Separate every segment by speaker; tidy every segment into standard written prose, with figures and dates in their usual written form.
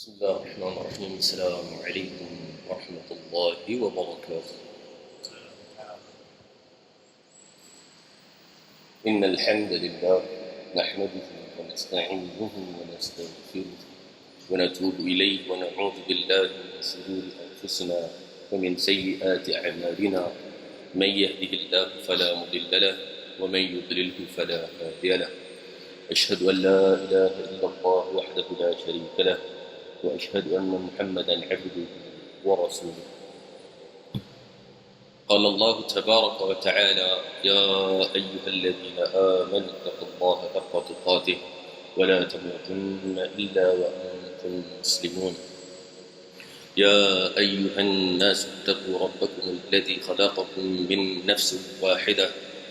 Speaker 1: بسم الله الرحمن الرحيم. السلام عليكم ورحمة الله وبركاته. إن الحمد لله نحمده ونستعينه ونستغفره ونتوب إليه ونعوذ بالله من شرور أنفسنا ومن سيئات أعمالنا. من يهده الله فلا مضل له ومن يضلله فلا هادي له. أشهد أن لا إله إلا الله وحده لا شريك له وأشهد أن محمدًا عبده ورسوله. قال الله تبارك وتعالى: يا أيها الذين آمنوا اتقوا الله حق تقاته ولا تموتن إلا وأنتم مسلمون. يا أيها الناس اتقوا ربكم الذي خلقكم من نفس واحدة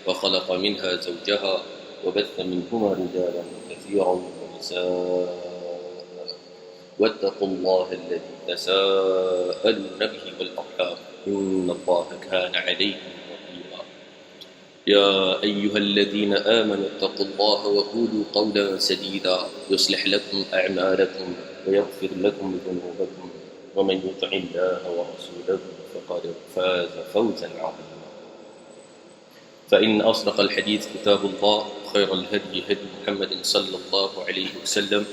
Speaker 1: وخلق منها زوجها وبث منهما رجالا كثيرا ونساء واتقوا الله الذي تساءلون به والأرحام إن الله كان عليكم رقيبا. يا أيها الذين آمنوا اتقوا الله وقولوا قولا سديدا يصلح لكم أعمالكم ويغفر لكم ذنوبكم ومن يطع الله ورسوله فقد فاز فوزا عظيما. فإن أصدق الحديث كتاب الله خير الهدي هدي محمد صلى الله عليه وسلم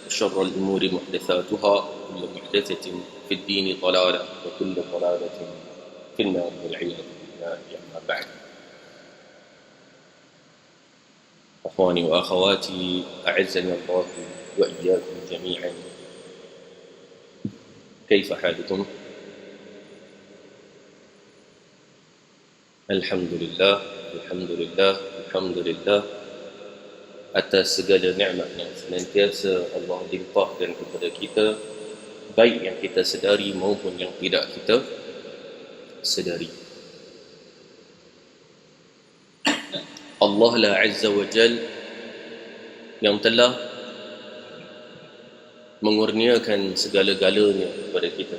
Speaker 1: وشر الأمور محدثاتها وكل محدثة في الدين ضلالة وكل ضلالة في النار والعياذ بالله. أما بعد، أخواني وأخواتي أعزني الله وإياكم جميعا، كيف حالكم؟ الحمد لله الحمد لله الحمد لله atas segala nikmat yang senantiasa Allah limpahkan kepada kita, baik yang kita sedari maupun yang tidak kita sedari. Allah la Azza wa Jal yang telah mengurniakan segala-galanya kepada kita.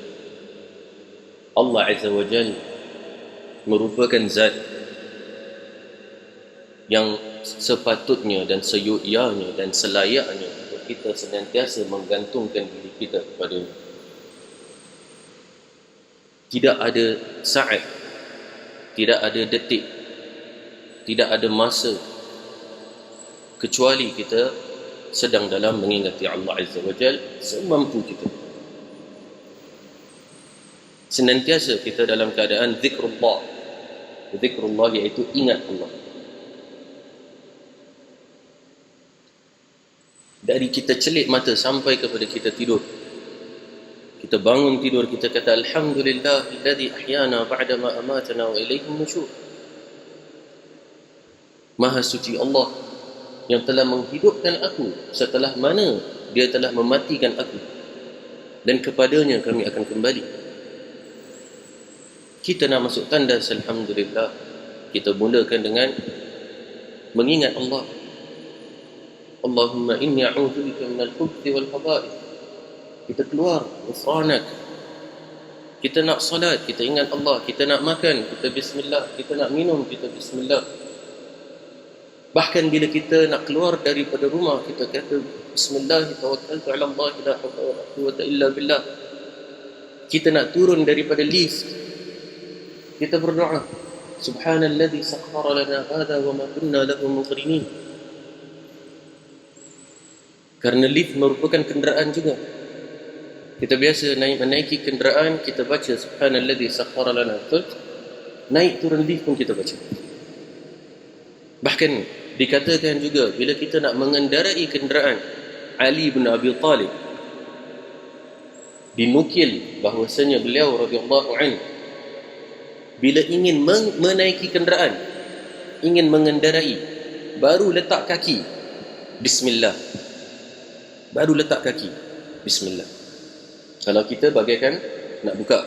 Speaker 1: Allah Azza wa Jal merupakan zat yang sepatutnya dan seyuianya dan selayaknya untuk kita senantiasa menggantungkan diri kita kepada-Nya. Tidak ada saat, tidak ada detik, tidak ada masa kecuali kita sedang dalam mengingati Allah Azza wa Jal semampu kita. Senantiasa kita dalam keadaan zikrullah. Zikrullah iaitu ingat Allah. Dari kita celik mata sampai kepada kita tidur, kita bangun tidur, kita kata alhamdulillahilladzi ahyana ba'da ma amatana wa ilaihin nusyur. Maha suci Allah yang telah menghidupkan aku setelah mana Dia telah mematikan aku, dan kepadanya kami akan kembali. Kita nak masuk tandas alhamdulillah, kita mulakan dengan mengingat Allah. Allahumma inni a'udzubika minal khubuthi wal khaba'ith. Kita keluar ghufranak. Kita nak salat, kita ingat Allah. Kita nak makan, kita bismillah. Kita nak minum, kita bismillah. Bahkan bila kita nak keluar daripada rumah, kita kata bismillah, tawakkaltu 'ala Allah, la haula wala quwwata illa billah. Kita nak turun daripada lift, kita berdoa, subhanalladzi sakhkhara lana hadha wa ma kunna lahu muqrinin. Kerana lift merupakan kenderaan juga. Kita biasa menaiki kenderaan, kita baca subhanalladzi sakhkhara lana. Naik turun lift pun kita baca. Bahkan dikatakan juga bila kita nak mengendarai kenderaan, Ali bin Abi Talib dinukil bahwasanya beliau radhiyallahu anhu bila ingin menaiki kenderaan, ingin mengendarai, baru letak kaki, bismillah. Baru letak kaki, bismillah. Kalau kita bagaikan nak buka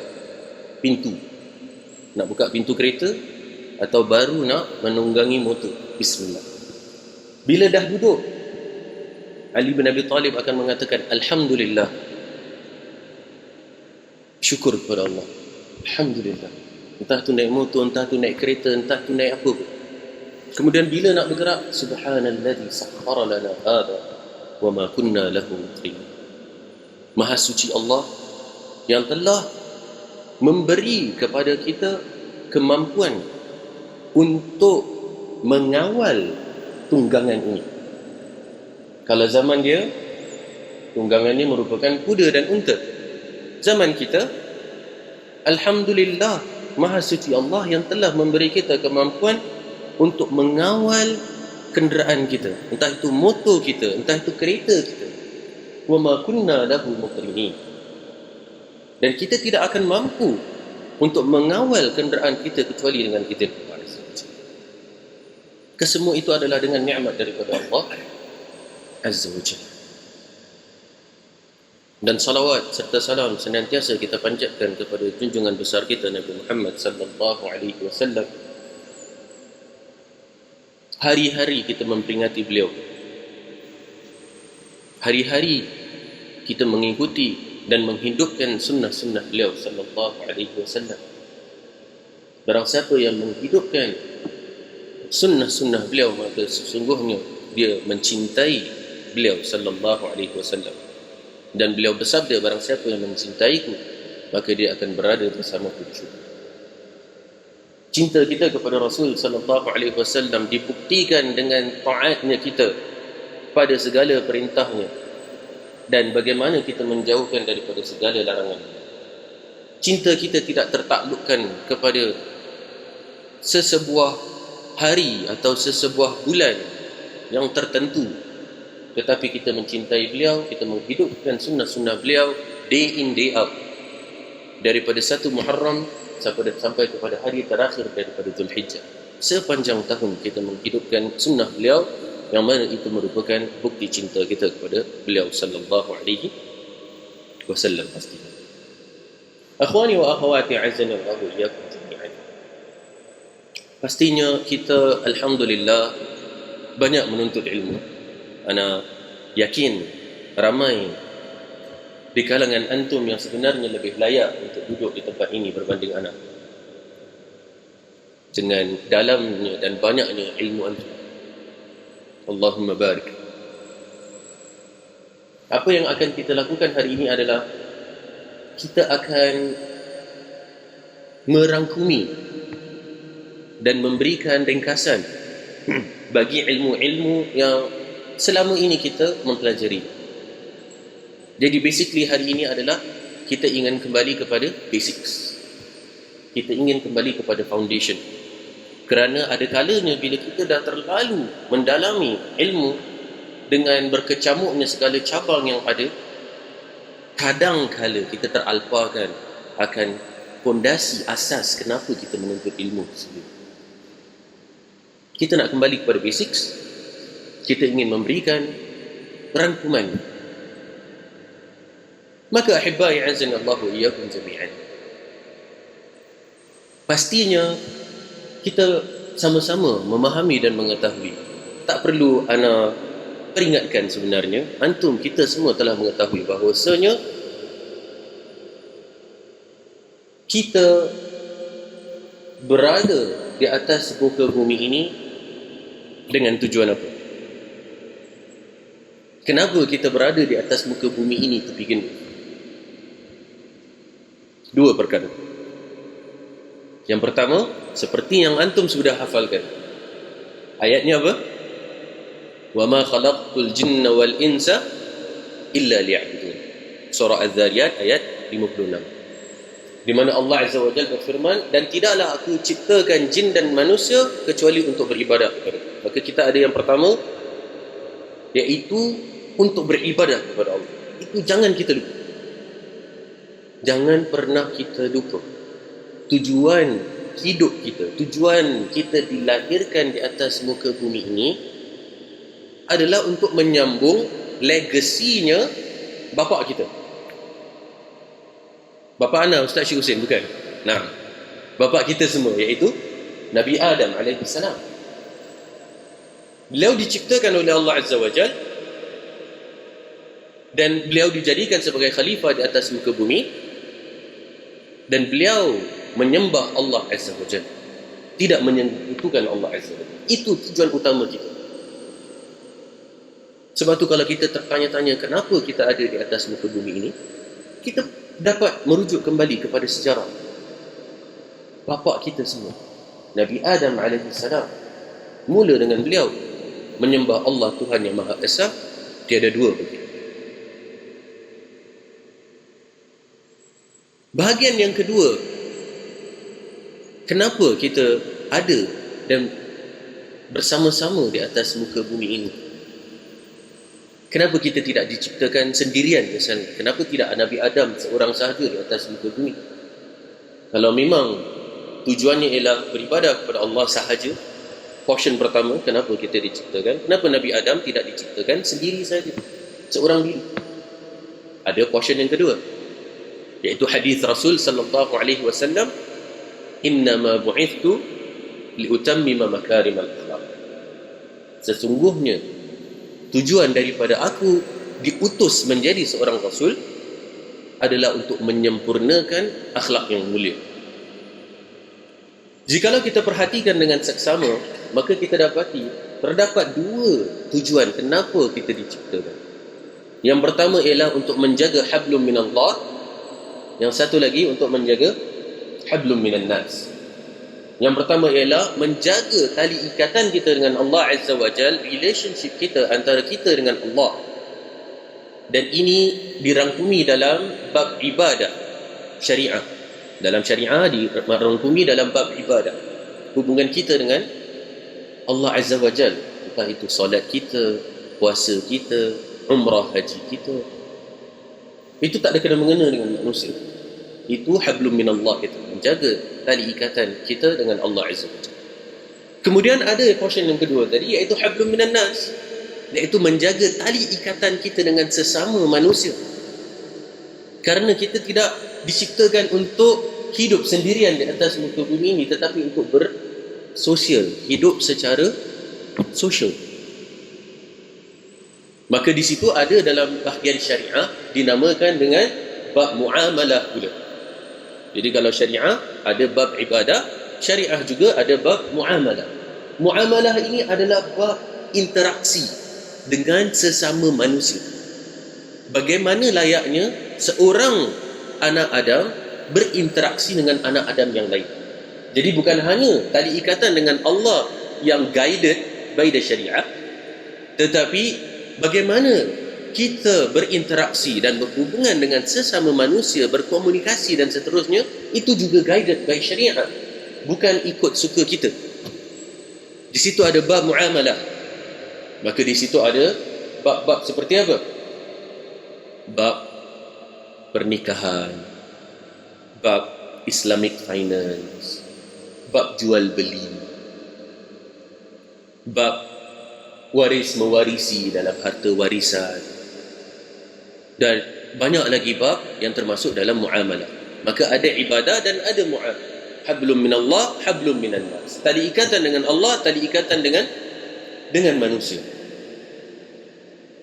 Speaker 1: pintu kereta, atau baru nak menunggangi motor, bismillah. Bila dah duduk, Ali bin Abi Talib akan mengatakan alhamdulillah, syukur kepada Allah, alhamdulillah. Entah tu naik motor, entah tu naik kereta, entah tu naik apa pun. Kemudian bila nak bergerak, subhanalladzi sakhkhara lana hadha wa ma kunna lahu muqrinin. Maha suci Allah yang telah memberi kepada kita kemampuan untuk mengawal tunggangan ini. Kalau zaman dia, tunggangan ini merupakan kuda dan unta. Zaman kita, alhamdulillah, Maha suci Allah yang telah memberi kita kemampuan untuk mengawal kenderaan kita, entah itu motor kita, entah itu kereta kita. Wa ma kunna lahu muqrinin. Dan kita tidak akan mampu untuk mengawal kenderaan kita kecuali dengan izin Allah. Kesemua itu adalah dengan nikmat daripada Allah Azza wa Jalla. Dan salawat serta salam senantiasa kita panjatkan kepada junjungan besar kita Nabi Muhammad sallallahu alaihi wasallam. Hari-hari kita memperingati beliau. Hari-hari kita mengikuti dan menghidupkan sunnah-sunnah beliau sallallahu alaihi wasallam. Barang siapa yang menghidupkan sunnah-sunnah beliau, maka sesungguhnya dia mencintai beliau sallallahu alaihi wasallam. Dan beliau bersabda, barang siapa yang mencintaiku, maka dia akan berada bersamaku di syurga. Cinta kita kepada Rasul sallallahu alaihi wasallam dibuktikan dengan taatnya kita pada segala perintahnya dan bagaimana kita menjauhkan daripada segala larangannya. Cinta kita tidak tertaklukkan kepada sesebuah hari atau sesebuah bulan yang tertentu, tetapi kita mencintai beliau, kita menghidupkan sunnah-sunnah beliau day in day out, daripada 1 Muharram sampai kepada hari terakhir daripada Zulhijjah. Sepanjang tahun kita menghidupkan sunnah beliau, yang mana itu merupakan bukti cinta kita kepada beliau sallallahu alaihi wasallam pastinya. Akhwani wa akhwati azza wa iyyakum jami'an. Pastinya kita alhamdulillah banyak menuntut ilmu. Ana yakin ramai di kalangan antum yang sebenarnya lebih layak untuk duduk di tempat ini berbanding anak, dengan dalamnya dan banyaknya ilmu antum. Allahumma barik. Apa yang akan kita lakukan hari ini adalah kita akan merangkumi dan memberikan ringkasan bagi ilmu-ilmu yang selama ini kita mempelajari. Jadi basically hari ini adalah kita ingin kembali kepada basics. Kita ingin kembali kepada foundation. Kerana ada kalanya bila kita dah terlalu mendalami ilmu dengan berkecamuknya segala cabang yang ada, kadang-kala kita teralpakan akan fondasi asas kenapa kita menuntut ilmu tersebut. Kita nak kembali kepada basics. Kita ingin memberikan rangkuman. Maka ahibbai azanallahu iyyakum jami'an, pastinya kita sama-sama memahami dan mengetahui. Tak perlu ana peringatkan sebenarnya, antum kita semua telah mengetahui bahawasanya kita berada di atas muka bumi ini dengan tujuan apa? Kenapa kita berada di atas muka bumi ini to begin with? Dua perkara. Yang pertama, seperti yang antum sudah hafalkan. Ayatnya apa? Wa ma khalaqtul jinna wal insa illa liya'budun. Surah Az-Zariyat ayat 56. Di mana Allah Azza wa Jalla berfirman, dan tidaklah aku ciptakan jin dan manusia kecuali untuk beribadah kepada aku. Maka kita ada yang pertama, iaitu untuk beribadah kepada Allah. Itu jangan kita lupa. Jangan pernah kita lupa tujuan hidup kita, tujuan kita dilahirkan di atas muka bumi ini adalah untuk menyambung legasinya bapa kita. Bapa ana Ustaz Syekh Hussein, bukan? Nah, bapa kita semua, iaitu Nabi Adam alaihi salam. Beliau diciptakan oleh Allah Azza wa Jalla dan beliau dijadikan sebagai khalifah di atas muka bumi, dan beliau menyembah Allah Azza wa Jalla, tidak menyekutukan Allah Azza wa Jalla. Itu tujuan utama kita. Sebab tu kalau kita tertanya-tanya kenapa kita ada di atas muka bumi ini, kita dapat merujuk kembali kepada sejarah bapa kita semua. Nabi Adam AS, mula dengan beliau menyembah Allah Tuhan yang Maha Esa, tiada dua bagi. Bahagian yang kedua, kenapa kita ada dan bersama-sama di atas muka bumi ini? Kenapa kita tidak diciptakan sendirian misalnya? Kenapa tidak Nabi Adam seorang sahaja di atas muka bumi? Kalau memang tujuannya ialah beribadah kepada Allah sahaja, portion pertama, kenapa kita diciptakan? Kenapa Nabi Adam tidak diciptakan sendiri saja, seorang diri? Ada portion yang kedua, iaitu hadis Rasul sallallahu alaihi wasallam, innama bu'ithtu liutammima makarimal akhlaq. Sesungguhnya tujuan daripada aku diutus menjadi seorang rasul adalah untuk menyempurnakan akhlak yang mulia. Jikalau kita perhatikan dengan seksama, maka kita dapati terdapat dua tujuan kenapa kita diciptakan. Yang pertama ialah untuk menjaga hablum minallah, yang satu lagi untuk menjaga hablum minan nas. Yang pertama ialah menjaga tali ikatan kita dengan Allah Azza wa Jal, relationship kita antara kita dengan Allah. Dan ini dirangkumi dalam bab ibadah syariah. Dalam syariah dirangkumi dalam bab ibadah, hubungan kita dengan Allah Azza wa Jal, entah itu solat kita, puasa kita, umrah haji kita. Itu tak ada kena-mengena dengan manusia. Itu hablum minallah, kita menjaga tali ikatan kita dengan Allah Azza wa Jalla. Kemudian ada portion yang kedua tadi, iaitu hablum minan nas, iaitu menjaga tali ikatan kita dengan sesama manusia. Kerana kita tidak diciptakan untuk hidup sendirian di atas muka bumi ini, tetapi untuk bersosial, hidup secara sosial. Maka di situ ada dalam bahagian syariah dinamakan dengan bab muamalah pula. Jadi kalau syariah ada bab ibadah, syariah juga ada bab muamalah. Muamalah ini adalah bab interaksi dengan sesama manusia. Bagaimana layaknya seorang anak Adam berinteraksi dengan anak Adam yang lain. Jadi bukan hanya tali ikatan dengan Allah yang guided by the syariah, tetapi bagaimana kita berinteraksi dan berhubungan dengan sesama manusia, berkomunikasi dan seterusnya, itu juga guided by syariat, bukan ikut suka kita. Di situ ada bab muamalah. Maka di situ ada bab-bab seperti apa? Bab pernikahan, bab Islamic finance, bab jual beli, bab waris mewarisi dalam harta warisan, dan banyak lagi bab yang termasuk dalam muamalah. Maka ada ibadah dan ada muamalah. Hablum minallah, hablum minan nas. Tali ikatan dengan Allah, tali ikatan dengan manusia.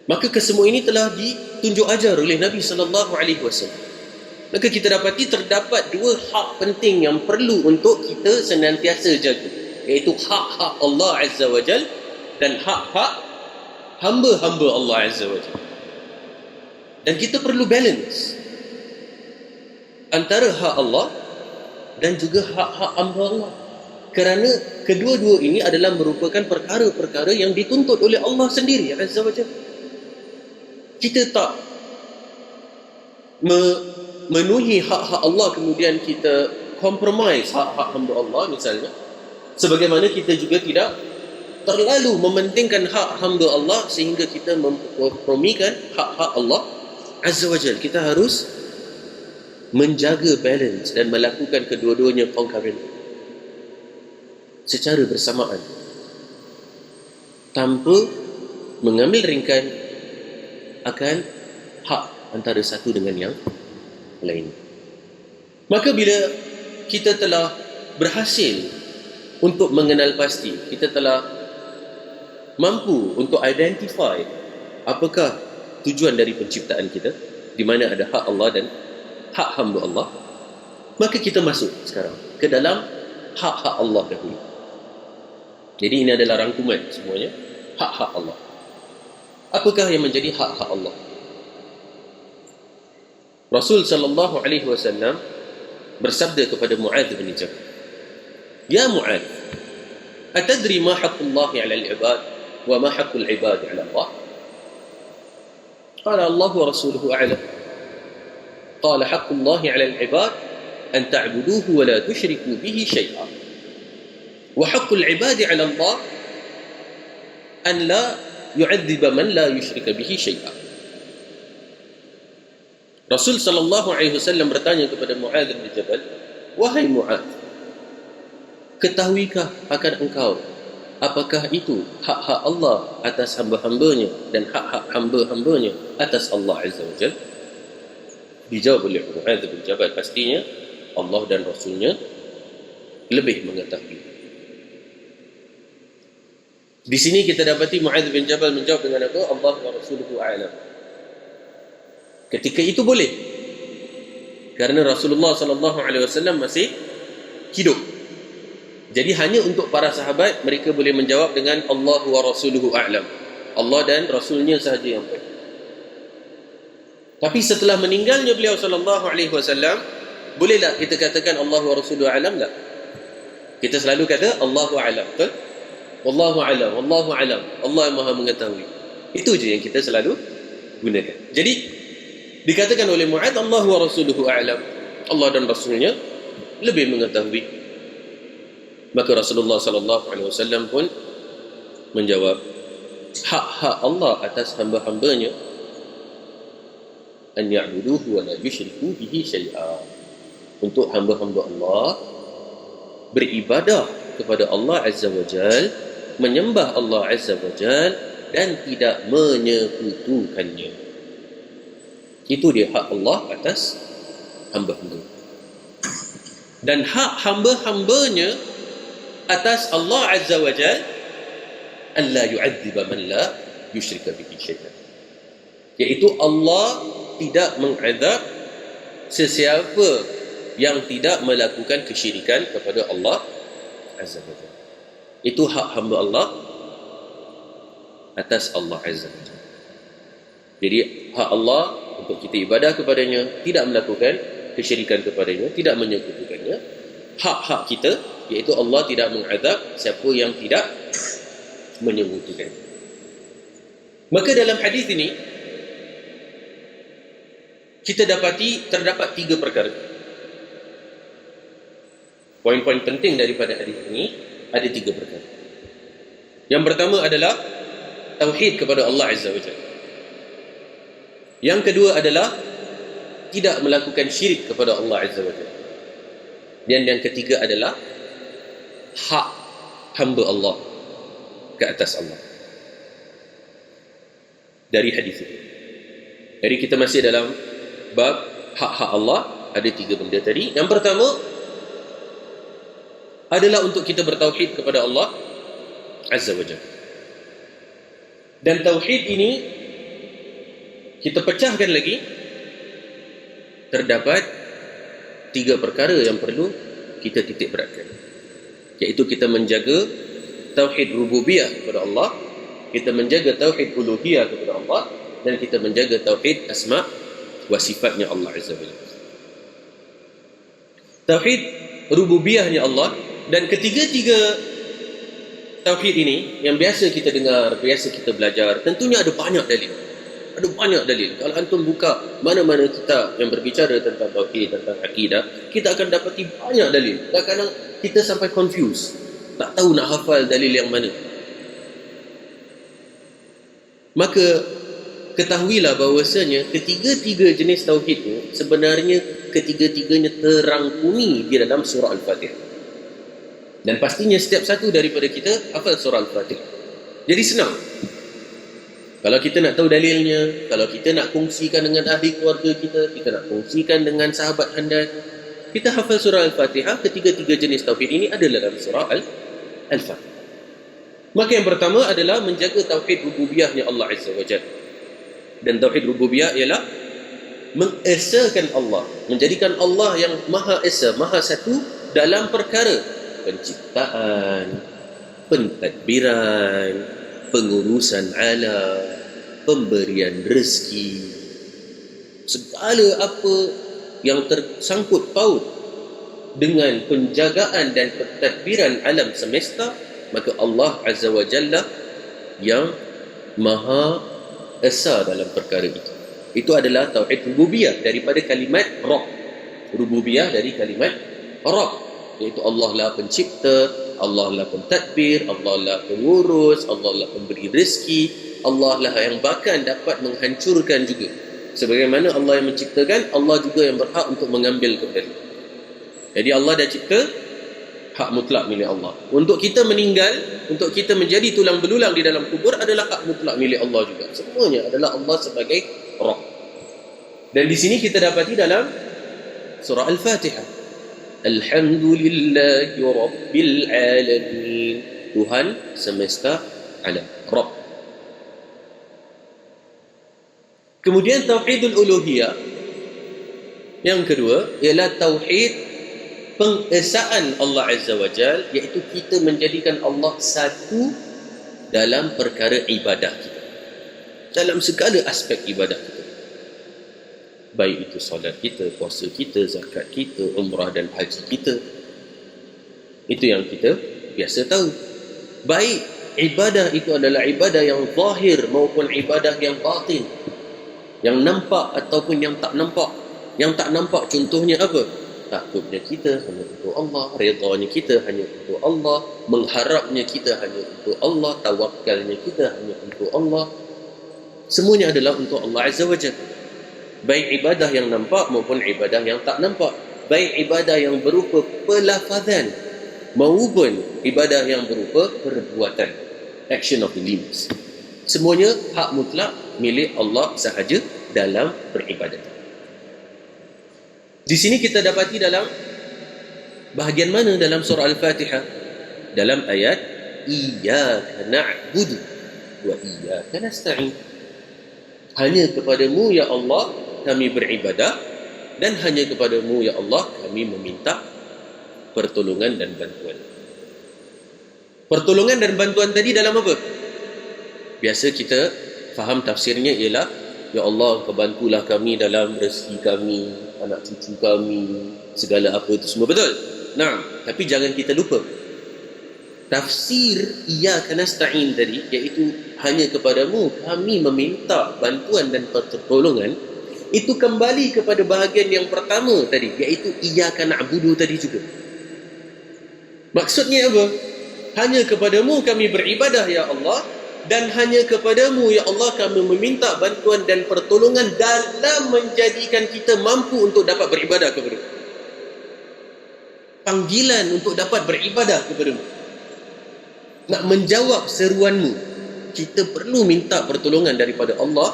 Speaker 1: Maka kesemua ini telah ditunjuk ajar oleh Nabi sallallahu alaihi wasallam. Maka kita dapati terdapat dua hak penting yang perlu untuk kita senantiasa jaga, iaitu hak-hak Allah Azza wa Jal dan hak-hak hamba-hamba Allah Azza wa Jalla. Dan kita perlu balance antara hak Allah dan juga hak-hak hamba Allah. Kerana kedua-dua ini adalah merupakan perkara-perkara yang dituntut oleh Allah sendiri Azza wa Jalla. Kita tak memenuhi hak-hak Allah kemudian kita compromise hak-hak hamba Allah misalnya. Sebagaimana kita juga tidak terlalu mementingkan hak hamba Allah sehingga kita memkompromikan hak-hak Allah Azza wa Jal. Kita harus menjaga balance dan melakukan kedua-duanya concurrent, secara bersamaan, tanpa mengambil ringkan akan hak antara satu dengan yang lain. Maka bila kita telah berhasil untuk mengenal pasti, kita telah mampu untuk identify apakah tujuan dari penciptaan kita, di mana ada hak Allah dan hak hamba Allah, maka kita masuk sekarang ke dalam hak-hak Allah dahulu. Jadi ini adalah rangkuman semuanya, hak-hak Allah. Apakah yang menjadi hak-hak Allah? Rasul sallallahu alaihi wasallam bersabda kepada Muadz bin Jabal, "Ya Muadz, atadri ma haqqullah 'ala al-'ibad wa ma haqqul 'ibad 'ala Allah?" Qala Allah wa rasuluhu a'lam. Qala haqqullah 'ala al-'ibad an ta'buduhu wa la tushriku bihi shay'a. Wa haqqul 'ibad 'ala Allah an la yu'adziba man la yushrika bihi syai'a. Rasul sallallahu alaihi wasallam bertanya kepada Muadz bin Jabal, "Wahai Muadz, ketahuikah akan engkau apakah itu hak-hak Allah atas hamba-hambanya dan hak-hak hamba-hambanya atas Allah Azza wa Jalla?" Dijawab oleh Muadz bin Jabal, pastinya Allah dan Rasulnya lebih mengetahui. Di sini kita dapati Muadz bin Jabal menjawab dengan apa? Allah wa rasuluhu a'lam. Ketika itu boleh, kerana Rasulullah sallallahu alaihi wasallam masih hidup. Jadi hanya untuk para sahabat mereka boleh menjawab dengan Allah wa rasuluhu a'lam. Allah dan Rasulnya sahaja yang tahu. Tapi setelah meninggalnya beliau sallallahu alaihi wasallam, bolehlah kita katakan Allah wa rasuluhu a'lam? Tak? Kita selalu kata Allahu a'lam, betul? Wallahu a'lam, wallahu a'lam. Allah yang Maha mengetahui. Itu je yang kita selalu gunakan. Jadi dikatakan oleh Muadz, Allah wa rasuluhu a'lam. Allah dan Rasulnya lebih mengetahui. Maka Rasulullah sallallahu alaihi wasallam pun menjawab, hak-hak Allah atas hamba-hambanya an ya'buduhu wa la yusyriku bihi syai'a. Untuk hamba-hamba Allah beribadah kepada Allah Azza wa Jal, menyembah Allah Azza wa Jal dan tidak menyekutukannya. Itu dia hak Allah atas hamba-hamba. Dan hak hamba-hambanya atas Allah Azza wa Jal, alla yu'adziba man la yushrika bihi syai'an. Iaitu Allah tidak mengazab sesiapa yang tidak melakukan kesyirikan kepada Allah Azza wa Jalla. Itu hak hamba Allah atas Allah Azza wa Jalla. Jadi hak Allah untuk kita ibadah kepadanya, tidak melakukan kesyirikan kepadanya, tidak menyekutukannya. Hak-hak kita, iaitu Allah tidak mengazab siapa yang tidak menyekutukannya. Maka dalam hadis ini kita dapati terdapat 3 perkara. Poin-poin penting daripada hadis ini ada 3 perkara. Yang pertama adalah tauhid kepada Allah Azza wa Jalla. Yang kedua adalah tidak melakukan syirik kepada Allah Azza wa Jalla. Dan yang ketiga adalah hak hamba Allah ke atas Allah. Dari hadis ini. Jadi kita masih dalam bab hak-hak Allah. Ada 3 benda tadi. Yang pertama adalah untuk kita bertauhid kepada Allah Azza wa Jalla. Dan tauhid ini kita pecahkan lagi. Terdapat 3 perkara yang perlu kita titik beratkan. Iaitu kita menjaga tauhid rububiyah kepada Allah, kita menjaga tauhid uluhiyah kepada Allah, dan kita menjaga tauhid asma' wa sifatnya Allah Azza wa Jalla. Tauhid rububiyahnya Allah, dan ketiga-tiga tauhid ini yang biasa kita dengar, biasa kita belajar, tentunya ada banyak dalil. Ada banyak dalil. Kalau antum buka mana-mana kitab yang berbicara tentang tauhid, tentang akidah, kita akan dapati banyak dalil. Kadang-kadang kita sampai confused, tak tahu nak hafal dalil yang mana. Maka ketahuilah bahawasanya ketiga-tiga jenis tauhid itu sebenarnya ketiga-tiganya terangkumi di dalam surah Al-Fatihah. Dan pastinya setiap satu daripada kita hafal surah Al-Fatihah. Jadi senang. Kalau kita nak tahu dalilnya, kalau kita nak kongsikan dengan ahli keluarga kita, kita nak kongsikan dengan sahabat handal, kita hafal surah Al-Fatihah. Ketiga-tiga jenis tauhid ini ada dalam surah Al-Fatihah. Maka yang pertama adalah menjaga tauhid rububiyahnya Allah Azza wa Jalla. Dan tauhid rububiyah ialah mengesakan Allah, menjadikan Allah yang Maha Esa, Maha Satu dalam perkara penciptaan, pentadbiran, pengurusan alam, pemberian rezeki, segala apa yang tersangkut paut dengan penjagaan dan pentadbiran alam semesta, maka Allah Azza wa Jalla yang Maha Esa dalam perkara itu. Itu adalah tauhid rububiyah daripada kalimat Rabb. Rububiyah dari kalimat Rabb, iaitu Allah lah pencipta, Allah lah pentadbir, Allah lah pengurus, Allah lah pemberi rezeki, Allah lah yang bahkan dapat menghancurkan juga. Sebagaimana Allah yang menciptakan, Allah juga yang berhak untuk mengambil kembali. Jadi Allah dah cipta, hak mutlak milik Allah. Untuk kita meninggal, untuk kita menjadi tulang belulang di dalam kubur adalah hak mutlak milik Allah juga. Semuanya adalah Allah sebagai Rabb. Dan di sini kita dapati dalam surah Al-Fatihah, Alhamdulillahi Rabbil Alamin, Tuhan semesta alam, Rabb. Kemudian tauhidul uluhiyah yang kedua ialah tauhid pengesaan Allah Azza wa Jal, iaitu kita menjadikan Allah satu dalam perkara ibadah kita, dalam segala aspek ibadah kita, baik itu solat kita, puasa kita, zakat kita, umrah dan haji kita. Itu yang kita biasa tahu. Baik ibadah itu adalah ibadah yang zahir maupun ibadah yang batin, yang nampak ataupun yang tak nampak. Yang tak nampak contohnya apa? Takutnya kita hanya untuk Allah, redanya kita hanya untuk Allah, mengharapnya kita hanya untuk Allah, tawakalnya kita hanya untuk Allah. Semuanya adalah untuk Allah Azza wa Jalla. Baik ibadah yang nampak maupun ibadah yang tak nampak. Baik ibadah yang berupa pelafazan maupun ibadah yang berupa perbuatan, action of the limbs. Semuanya hak mutlak milik Allah sahaja dalam peribadatan. Di sini kita dapati dalam bahagian mana dalam surah Al-Fatihah? Dalam ayat Iyyaka na'budu wa iyyaka nasta'in. Hanya kepadamu ya Allah kami beribadah, dan hanya kepadamu ya Allah kami meminta pertolongan dan bantuan. Pertolongan dan bantuan tadi dalam apa? Biasa kita faham tafsirnya ialah, ya Allah, Kau bantulah kami dalam rezeki kami, anak cucu kami, segala apa itu semua. Betul? Nah, tapi jangan kita lupa tafsir Iyyaka nasta'in tadi, iaitu hanya kepadamu kami meminta bantuan dan pertolongan, itu kembali kepada bahagian yang pertama tadi, iaitu Iyyaka na'budu tadi juga. Maksudnya apa? Hanya kepadamu kami beribadah ya Allah, dan hanya kepadamu ya Allah kami meminta bantuan dan pertolongan dalam menjadikan kita mampu untuk dapat beribadah kepada-Mu. Panggilan untuk dapat beribadah kepada-Mu, nak menjawab seruan-Mu, kita perlu minta pertolongan daripada Allah.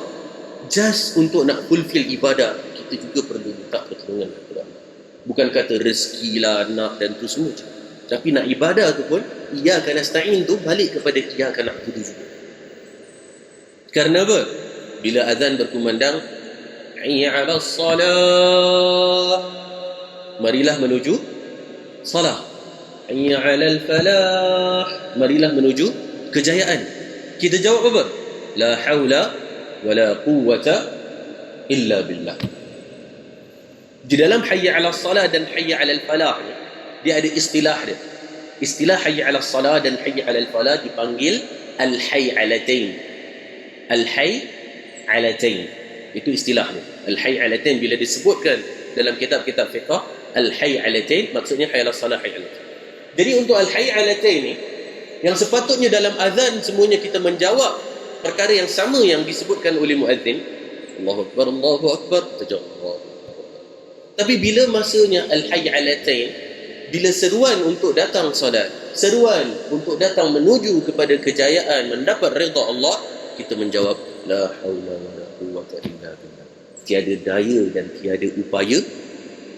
Speaker 1: Just untuk nak fulfill ibadah, kita juga perlu minta pertolongan daripada Allah. Bukan kata rezeki lah, nak dan tu semua, tapi nak ibadah tu pun Iyyaka nasta'in tu balik kepada Iyyaka na'budu juga. Karena apa? Bila azan berkumandang, hayya 'alas salah, marilah menuju salah. Hayya 'alal falah, marilah menuju kejayaan. Kita jawab apa? La haula wala quwwata illa billah. Di dalam hayya 'alas salah dan hayya 'alal falah ni, dia ada istilah dia. Istilah hayya 'alas salah dan hayya 'alal falah dipanggil al-hay'alatain. Al-hay'alatain itu istilahnya. Al-hay'alatain bila disebutkan dalam kitab-kitab fiqh, al-hay'alatain maksudnya hayya 'alas salah, hayya 'alal falah. Jadi untuk al-hay'alatain ni, yang sepatutnya dalam azan semuanya kita menjawab perkara yang sama yang disebutkan oleh muazzin, Allahu akbar, Allahu akbar, tajawab. Tapi bila masanya al-hay'alatain, bila seruan untuk datang solat, seruan untuk datang menuju kepada kejayaan, mendapat redha Allah, kita menjawab la haula wala quwwata illa billah. Tiada daya dan tiada upaya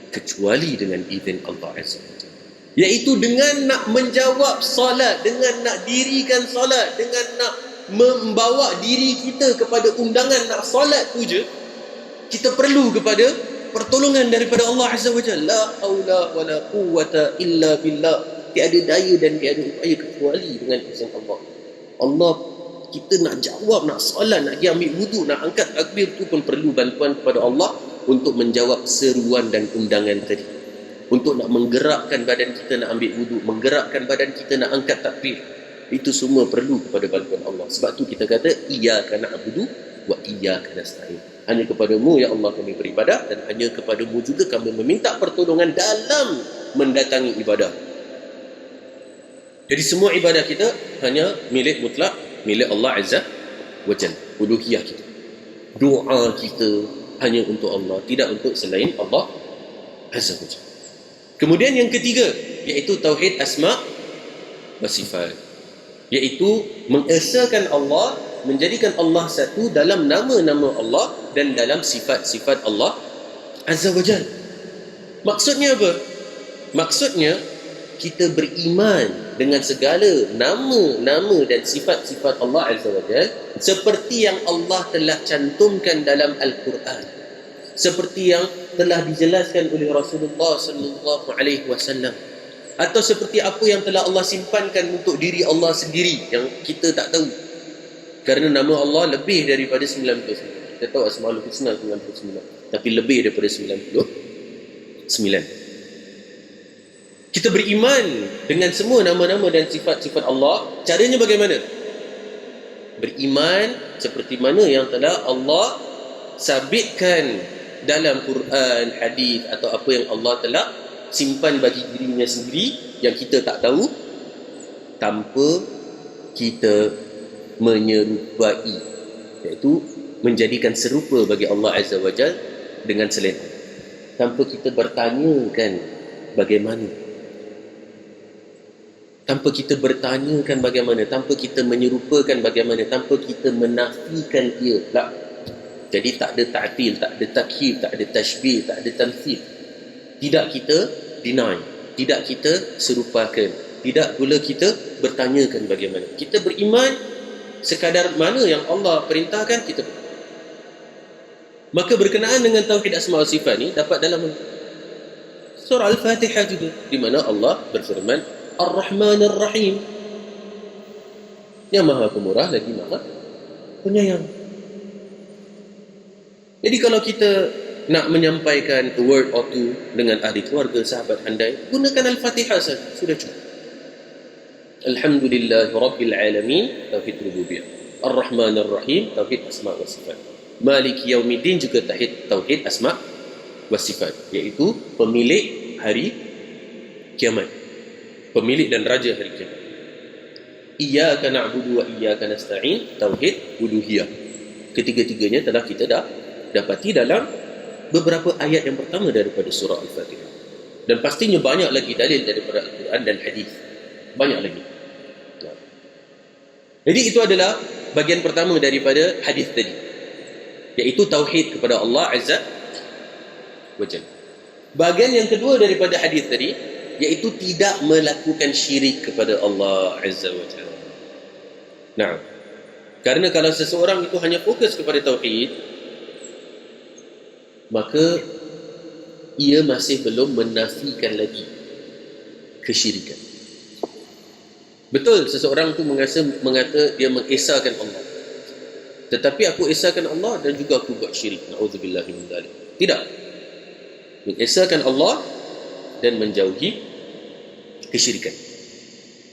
Speaker 1: kecuali dengan izin Allah Azza wa Jalla. Iaitu dengan nak menjawab solat, dengan nak dirikan solat, dengan nak membawa diri kita kepada undangan nak solat tu je, kita perlu kepada pertolongan daripada Allah Azza wa Jalla. La haula wala quwwata illa billah. Tiada daya dan tiada upaya kecuali dengan izin Allah. Allah Kita nak jawab, nak solat, nak pergi ambil wudu, nak angkat takbir, tu pun perlu bantuan kepada Allah untuk menjawab seruan dan undangan tadi. Untuk nak menggerakkan badan kita nak ambil wudu, menggerakkan badan kita nak angkat takbir. Itu semua perlu kepada bantuan Allah. Sebab tu kita kata, iyyaka na'budu wa iyyaka nasta'in. Hanya kepadamu ya Allah kami beribadah, dan hanya kepadamu juga kami meminta pertolongan dalam mendatangi ibadah. Jadi semua ibadah kita hanya milik mutlak, milik Allah Azza wa Jalla. Uluhiyah kita, doa kita hanya untuk Allah, tidak untuk selain Allah Azza wa Jalla. Kemudian yang ketiga, iaitu tauhid asma wa sifat, iaitu mengesakan Allah, menjadikan Allah satu dalam nama-nama Allah dan dalam sifat-sifat Allah Azza wa Jalla. Maksudnya apa? Maksudnya kita beriman dengan segala nama-nama dan sifat-sifat Allah Azza wa Jalla seperti yang Allah telah cantumkan dalam Al-Quran, seperti yang telah dijelaskan oleh Rasulullah sallallahu alaihi wasallam, atau seperti apa yang telah Allah simpankan untuk diri Allah sendiri yang kita tak tahu. Kerana nama Allah lebih daripada 99. Kita tahu Asmaul Husna 99, tapi lebih daripada 99. Kita beriman dengan semua nama-nama dan sifat-sifat Allah. Caranya bagaimana? Beriman seperti mana yang telah Allah sabitkan dalam Quran, hadis, atau apa yang Allah telah simpan bagi dirinya sendiri yang kita tak tahu, tanpa kita menyerupai, iaitu menjadikan serupa bagi Allah Azza wa Jalla dengan selain Allah, tanpa kita bertanyakan bagaimana, tanpa kita bertanyakan bagaimana, tanpa kita menyerupakan bagaimana, tanpa kita menafikan ia. Tak. Jadi tak ada ta'til, tak ada takyif, tak ada tashbih, tak ada tamthil. Tidak kita deny, tidak kita serupakan, tidak pula kita bertanyakan bagaimana. Kita beriman sekadar mana yang Allah perintahkan kita. Maka berkenaan dengan tauhid asma wa sifat ni dapat dalam surah Al-Fatihah juga, di mana Allah berfirman Ar-Rahman Ar-Rahim, yang maha pemurah lagi maha penyayang. Jadi kalau kita nak menyampaikan a word or two dengan ahli keluarga, sahabat handai, gunakan Al-Fatihah saja, sudah cukup. Alhamdulillah Rabbil Alamin, tauhid rububiyah. Ar-Rahman Ar-Rahim, tauhid asma wa sifat. Maliki Yaumiddin juga tauhid asma wa sifat, iaitu pemilik hari kiamat, pemilik dan raja hari kiamat. Iyyaka na'budu wa iyyaka nasta'in, tauhid uluhiyah. Ketiga-tiganya telah kita dah dapati dalam beberapa ayat yang pertama daripada surah Al-Fatihah. Dan pastinya banyak lagi dalil daripada Al-Quran dan hadis. Banyak lagi. Jadi itu adalah bahagian pertama daripada hadis tadi, iaitu tauhid kepada Allah Azza wa Jalla. Bahagian yang kedua daripada hadis tadi, iaitu tidak melakukan syirik kepada Allah Azza wa Jalla. Nah, kerana kalau seseorang itu hanya fokus kepada tauhid, maka ia masih belum menafikan lagi kesyirikan. Betul, seseorang tu mengata dia mengesahkan Allah, tetapi aku esahkan Allah dan juga aku buat syirik. Na'udzubillah min dzalik. Tidak. Mengesahkan Allah dan menjauhi kesyirikan,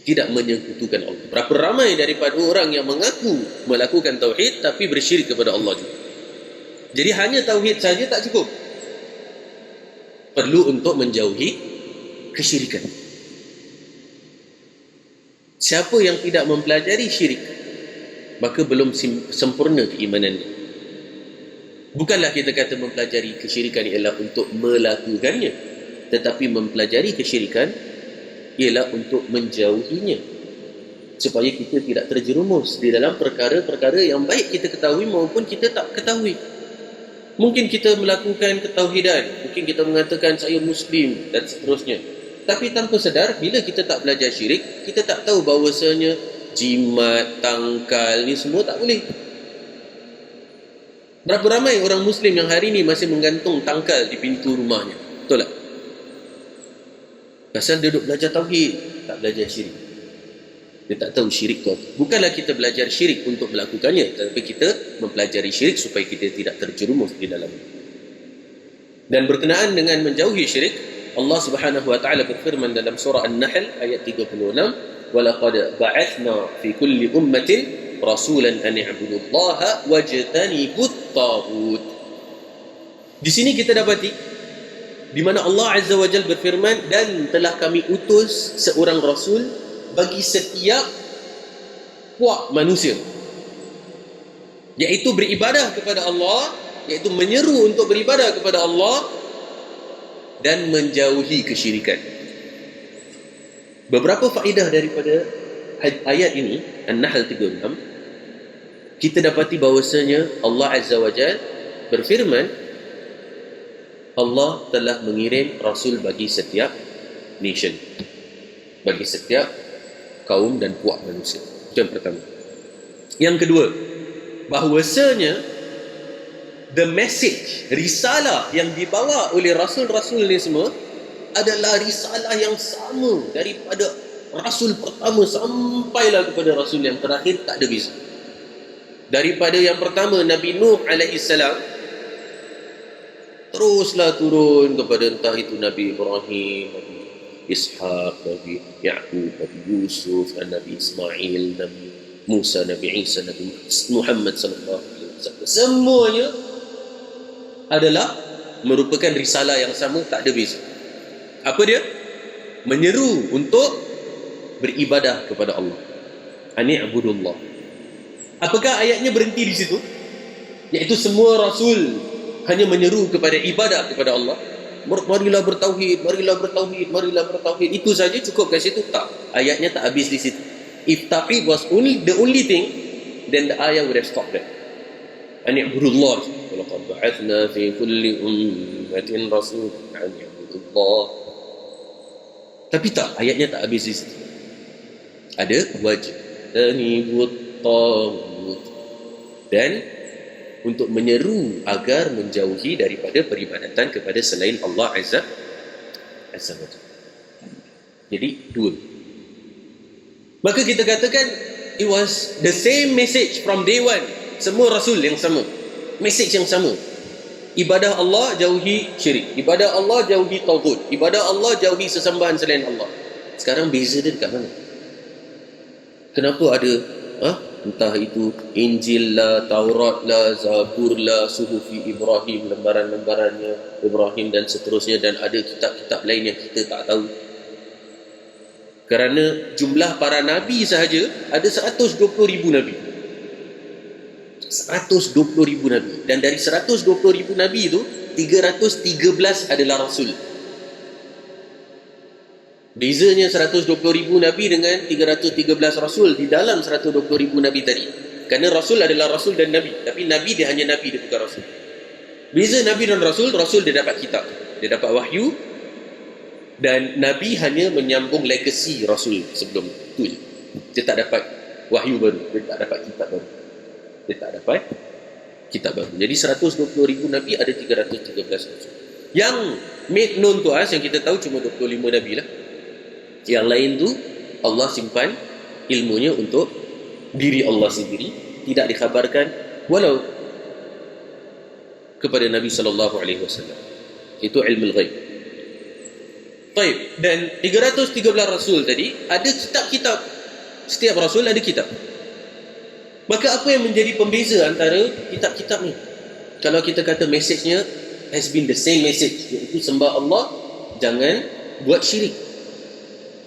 Speaker 1: tidak menyekutukan Allah. Berapa ramai daripada orang yang mengaku melakukan tauhid tapi bersyirik kepada Allah juga. Jadi hanya tauhid saja tak cukup, perlu untuk menjauhi kesyirikan. Siapa yang tidak mempelajari syirik, maka belum sempurna keimanannya. Bukanlah kita kata mempelajari kesyirikan ialah untuk melakukannya, tetapi mempelajari kesyirikan ialah untuk menjauhinya, supaya kita tidak terjerumus di dalam perkara-perkara yang baik kita ketahui maupun kita tak ketahui. Mungkin kita melakukan ketauhidan, mungkin kita mengatakan saya Muslim dan seterusnya, tapi tanpa sedar, bila kita tak belajar syirik, kita tak tahu bahawasanya jimat, tangkal ni semua tak boleh. Berapa ramai orang Muslim yang hari ni masih menggantung tangkal di pintu rumahnya? Betul tak? Pasal dia duduk belajar tauhid, tak belajar syirik. Dia tak tahu syirik tu apa. Bukanlah kita belajar syirik untuk melakukannya, tetapi kita mempelajari syirik supaya kita tidak terjerumus di dalamnya. Dan berkenaan dengan menjauhi syirik, Allah Subhanahu wa taala berfirman dalam surah An-Nahl ayat 36, "Walaqad ba'athna fi kulli ummatin rasulan an i'budullaha wajtanibut taghut." Di sini kita dapati di mana Allah Azza wa Jalla berfirman, dan telah kami utus seorang rasul bagi setiap puak manusia, iaitu beribadah kepada Allah, iaitu menyeru untuk beribadah kepada Allah dan menjauhi kesyirikan. Beberapa faedah daripada ayat ini, An-Nahl 36, kita dapati bahawasanya Allah Azza wa Jalla berfirman, Allah telah mengirim rasul bagi setiap nation, bagi setiap kaum dan puak manusia. Itu yang pertama. Yang kedua, bahawasanya the message, risalah yang dibawa oleh rasul-rasul ni semua adalah risalah yang sama daripada rasul pertama sampailah kepada rasul yang terakhir, tak ada beza. Daripada yang pertama Nabi Nuh alaihi salam, teruslah turun kepada entah itu Nabi Ibrahim, Nabi Ishaq, Nabi Ya'qub, Nabi Yusuf, Nabi Ismail, Nabi Musa, Nabi Isa, Nabi Muhammad sallallahu alaihi wasallam. Semuanya adalah merupakan risalah yang sama, tak ada beza. Apa dia? Menyeru untuk beribadah kepada Allah. Ani'budullah. Apakah ayatnya berhenti di situ? Iaitu semua rasul hanya menyeru kepada ibadah kepada Allah. Marilah bertauhid, marilah bertauhid, marilah bertauhid. Itu saja cukup kat situ? Tak. Ayatnya tak habis di situ. If tauhid was the only thing, then the ayah would have stopped there. Ani'budullah. Walaqad ba'athna fi kulli ummatin rasul an i'budullah. Tapi tak, ayatnya tak habis di situ. Ada wajtanibut taghut, dan untuk menyeru agar menjauhi daripada peribadatan kepada selain Allah Azza wa Jalla. Jadi dua. Maka kita katakan it was the same message from day one. Semua rasul yang sama, message yang sama. Ibadah Allah, jauhi syirik. Ibadah Allah, jauhi taghut. Ibadah Allah, jauhi sesembahan selain Allah. Sekarang beza dia dekat mana? Kenapa ada entah itu Injil lah, Taurat lah, Zabur lah, Suhufi Ibrahim, lembaran-lembarannya Ibrahim dan seterusnya, dan ada kitab-kitab lain yang kita tak tahu. Kerana jumlah para nabi sahaja ada 120,000 nabi. 120,000 nabi. Dan dari 120,000 nabi itu 313 adalah rasul. Bezanya 120,000 nabi dengan 313 rasul di dalam 120,000 nabi tadi. Kerana rasul adalah rasul dan nabi, tapi nabi dia hanya nabi, dia bukan rasul. Beza nabi dan rasul, rasul dia dapat kitab, dia dapat wahyu, dan nabi hanya menyambung legasi rasul sebelum itu je. Dia tak dapat wahyu baru, dia tak dapat kitab baru. Dia tak dapat kitab baru. Jadi 120,000 nabi, ada 313 rasul. Yang made known to us, yang kita tahu cuma 25 nabi lah. Yang lain tu Allah simpan ilmunya untuk diri Allah sendiri, tidak dikhabarkan walau kepada Nabi sallallahu alaihi wasallam. Itu ilmu ghaib. Baik, dan 313 rasul tadi ada kitab-kitab. Setiap rasul ada kitab. Maka apa yang menjadi pembeza antara kitab-kitab ni? Kalau kita kata message-nya has been the same message, iaitu sembah Allah, jangan buat syirik.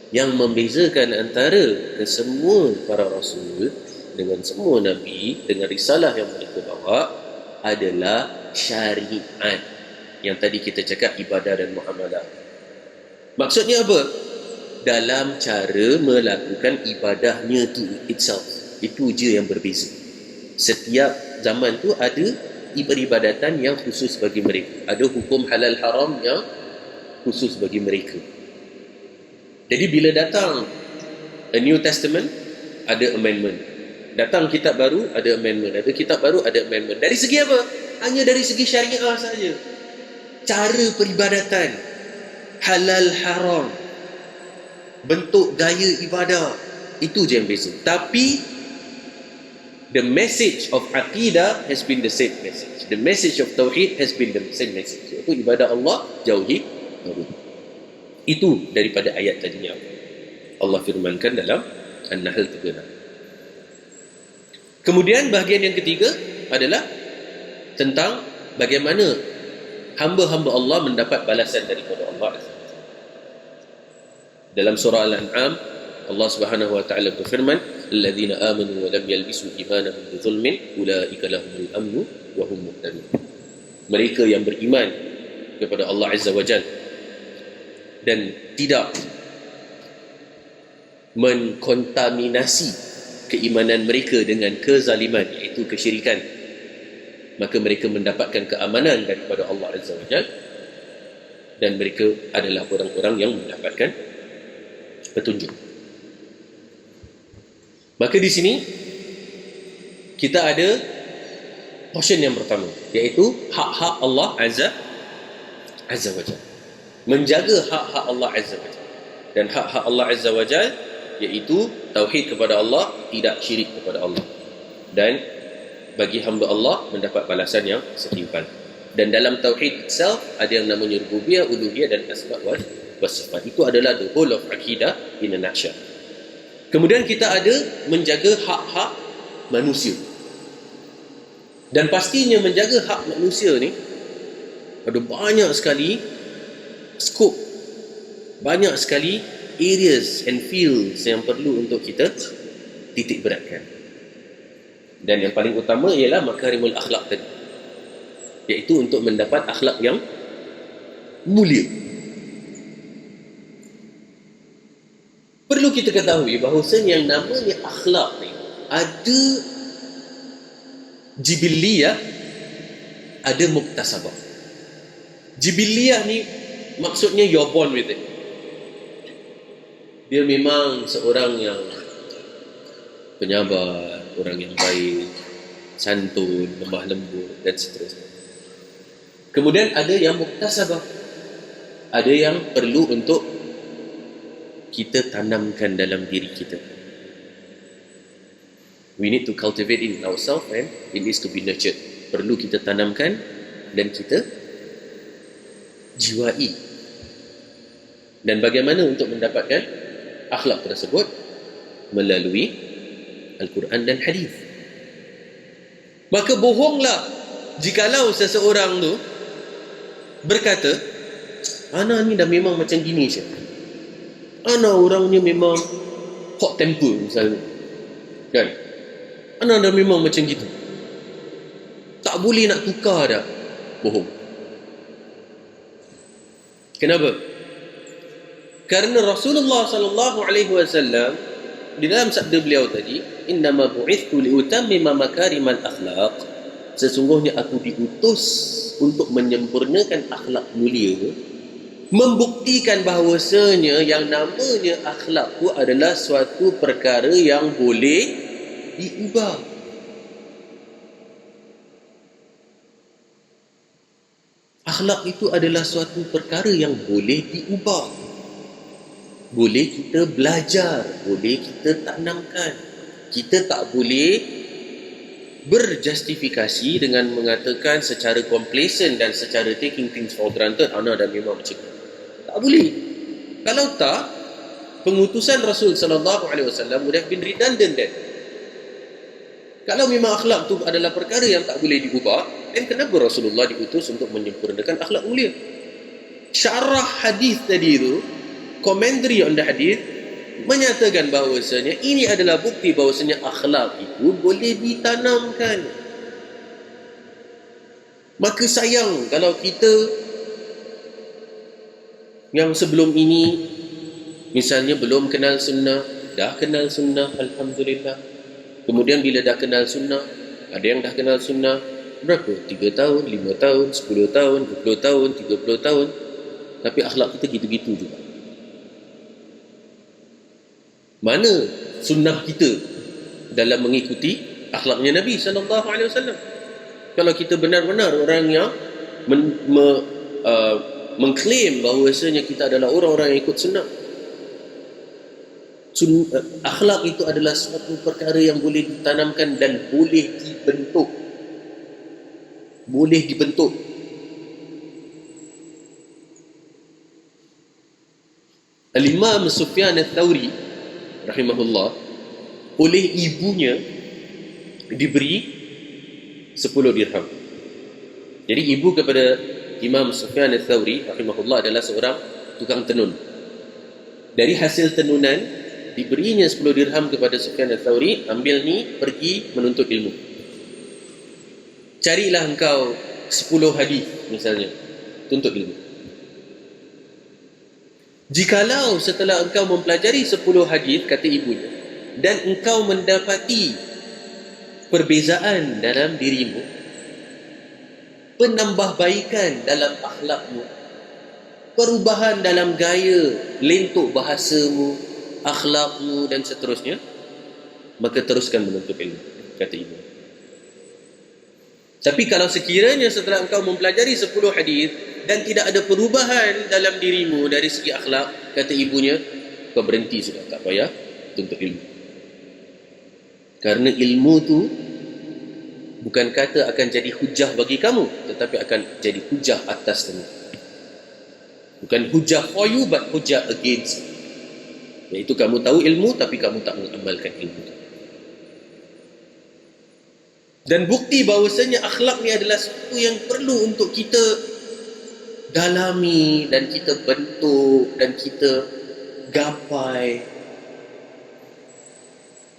Speaker 1: Yang membezakan antara kesemua para rasul dengan semua nabi, dengan risalah yang mereka bawa, adalah syariat. Yang tadi kita cakap ibadah dan muamalah. Maksudnya apa? Dalam cara melakukan ibadahnya tu itself. Itu je yang berbeza. Setiap zaman tu ada peribadatan yang khusus bagi mereka. Ada hukum halal haram yang khusus bagi mereka. Jadi bila datang a New Testament, ada amendment. Datang kitab baru, ada amendment. Ada kitab baru, ada amendment. Dari segi apa? Hanya dari segi syariah saja. Cara peribadatan, halal haram, bentuk gaya ibadah, Itu je yang beza. Tapi the message of aqidah has been the same message. The message of tauhid has been the same message. Iaitu ibadah Allah, jauhi tauhid. Itu daripada ayat tadinya Allah firmankan dalam An-Nahl 36. Kemudian bahagian yang ketiga adalah tentang bagaimana hamba-hamba Allah mendapat balasan daripada Allah. Dalam surah Al-An'am, Allah Subhanahu wa taala berfirman, "Alladzina amanu wa lam yalbisu imanahum bidzulmin, ulaika lahumul amnu wa hum muhtadun." Mereka yang beriman kepada Allah Azza wa Jalla dan tidak mengkontaminasi keimanan mereka dengan kezaliman, iaitu kesyirikan, maka mereka mendapatkan keamanan daripada Allah Azza wa Jalla, dan mereka adalah orang-orang yang mendapatkan petunjuk. Maka di sini kita ada portion yang pertama, iaitu hak-hak Allah Azza wa Jalla. Menjaga hak-hak Allah Azza wa Jalla. Dan hak-hak Allah Azza wa Jalla iaitu tauhid kepada Allah, tidak syirik kepada Allah. Dan bagi hamba Allah mendapat balasan yang setimpal. Dan dalam tauhid itself ada yang namanya rububiyah, uluhiyah dan asma' wa sifat. Itu adalah the whole of akidah in a nutshell. Kemudian kita ada menjaga hak-hak manusia. Dan pastinya menjaga hak manusia ni ada banyak sekali scope, banyak sekali areas and fields yang perlu untuk kita titik beratkan. Dan yang paling utama ialah makarimul akhlak tadi, iaitu untuk mendapat akhlak yang mulia. Perlu kita ketahui bahawasanya yang namanya akhlak ni ada jibiliyah, ada muktasabah. Jibiliyah ni maksudnya you're born with it. Dia memang seorang yang penyabar, orang yang baik, santun, lemah lembut dan seterusnya. Kemudian ada yang muktasabah, ada yang perlu untuk kita tanamkan dalam diri kita. We need to cultivate in ourselves and it needs to be nurtured. Perlu kita tanamkan dan kita jiwai. Dan bagaimana untuk mendapatkan akhlak tersebut? Melalui Al-Quran dan Hadis. Maka bohonglah jikalau seseorang tu berkata, ana ni dah memang macam gini je, ana orangnya memang hot temper misalnya, kan? Ana dah memang macam gitu, tak boleh nak tukar dah. Bohong. Kenapa? Kerana Rasulullah sallallahu alaihi wasallam di dalam sabda beliau tadi, innama bu'ithtu liutammima makarimal akhlaq, sesungguhnya aku diutus untuk menyempurnakan akhlak mulia, membuktikan bahawasanya yang namanya akhlak itu adalah suatu perkara yang boleh diubah. Akhlak itu adalah suatu perkara yang boleh diubah, boleh kita belajar, boleh kita tanamkan. Kita tak boleh berjustifikasi dengan mengatakan secara complacent dan secara taking things for granted, ana dah memang macam itu. Tak boleh. Kalau tak, pengutusan Rasul sallallahu alaihi wasallam would have been redundant then. Kalau memang akhlak tu adalah perkara yang tak boleh diubah, dan kenapa Rasulullah diutus untuk menyempurnakan akhlak mulia? Syarah hadis tadi itu, commentary on the hadis, menyatakan bahawasanya ini adalah bukti bahawasanya akhlak itu boleh ditanamkan. Maka sayang kalau kita yang sebelum ini misalnya belum kenal sunnah, dah kenal sunnah, alhamdulillah. Kemudian bila dah kenal sunnah, ada yang dah kenal sunnah berapa? 3 tahun, 5 tahun, 10 tahun, 20 tahun, 30 tahun, tapi akhlak kita gitu-gitu juga. Mana sunnah kita dalam mengikuti akhlaknya Nabi sallallahu alaihi wasallam? Kalau kita benar-benar orang yang mengklaim bahawasanya kita adalah orang-orang yang ikut sunnah, Akhlak itu adalah suatu perkara yang boleh ditanamkan dan boleh dibentuk. Boleh dibentuk. Al-Imam Sufyan Ats-Tsauri rahimahullah, oleh ibunya diberi 10 dirham. Jadi ibu kepada Imam Sufyan Ats-Tsauri rahimahullah adalah seorang tukang tenun. Dari hasil tenunan diberinya 10 dirham kepada Sufyan Ats-Tsauri, ambil ni pergi menuntut ilmu. Carilah engkau 10 hadis misalnya, tuntut ilmu. Jikalau setelah engkau mempelajari 10 hadis, kata ibunya, dan engkau mendapati perbezaan dalam dirimu, penambahbaikan dalam akhlakmu, perubahan dalam gaya, lentuk bahasamu, akhlakmu dan seterusnya, maka teruskan menuntut ilmu, kata ibu. Tapi kalau sekiranya setelah engkau mempelajari 10 hadis dan tidak ada perubahan dalam dirimu dari segi akhlak, kata ibunya, kau berhenti sudah, tak payah tuntut ilmu. Karena ilmu tu bukan kata akan jadi hujah bagi kamu, tetapi akan jadi hujah atas kamu. Bukan hujah for you, but hujah against you. Iaitu kamu tahu ilmu, tapi kamu tak mengamalkan ilmu itu. Dan bukti bahawasanya akhlak ni adalah sesuatu yang perlu untuk kita dalami dan kita bentuk dan kita gapai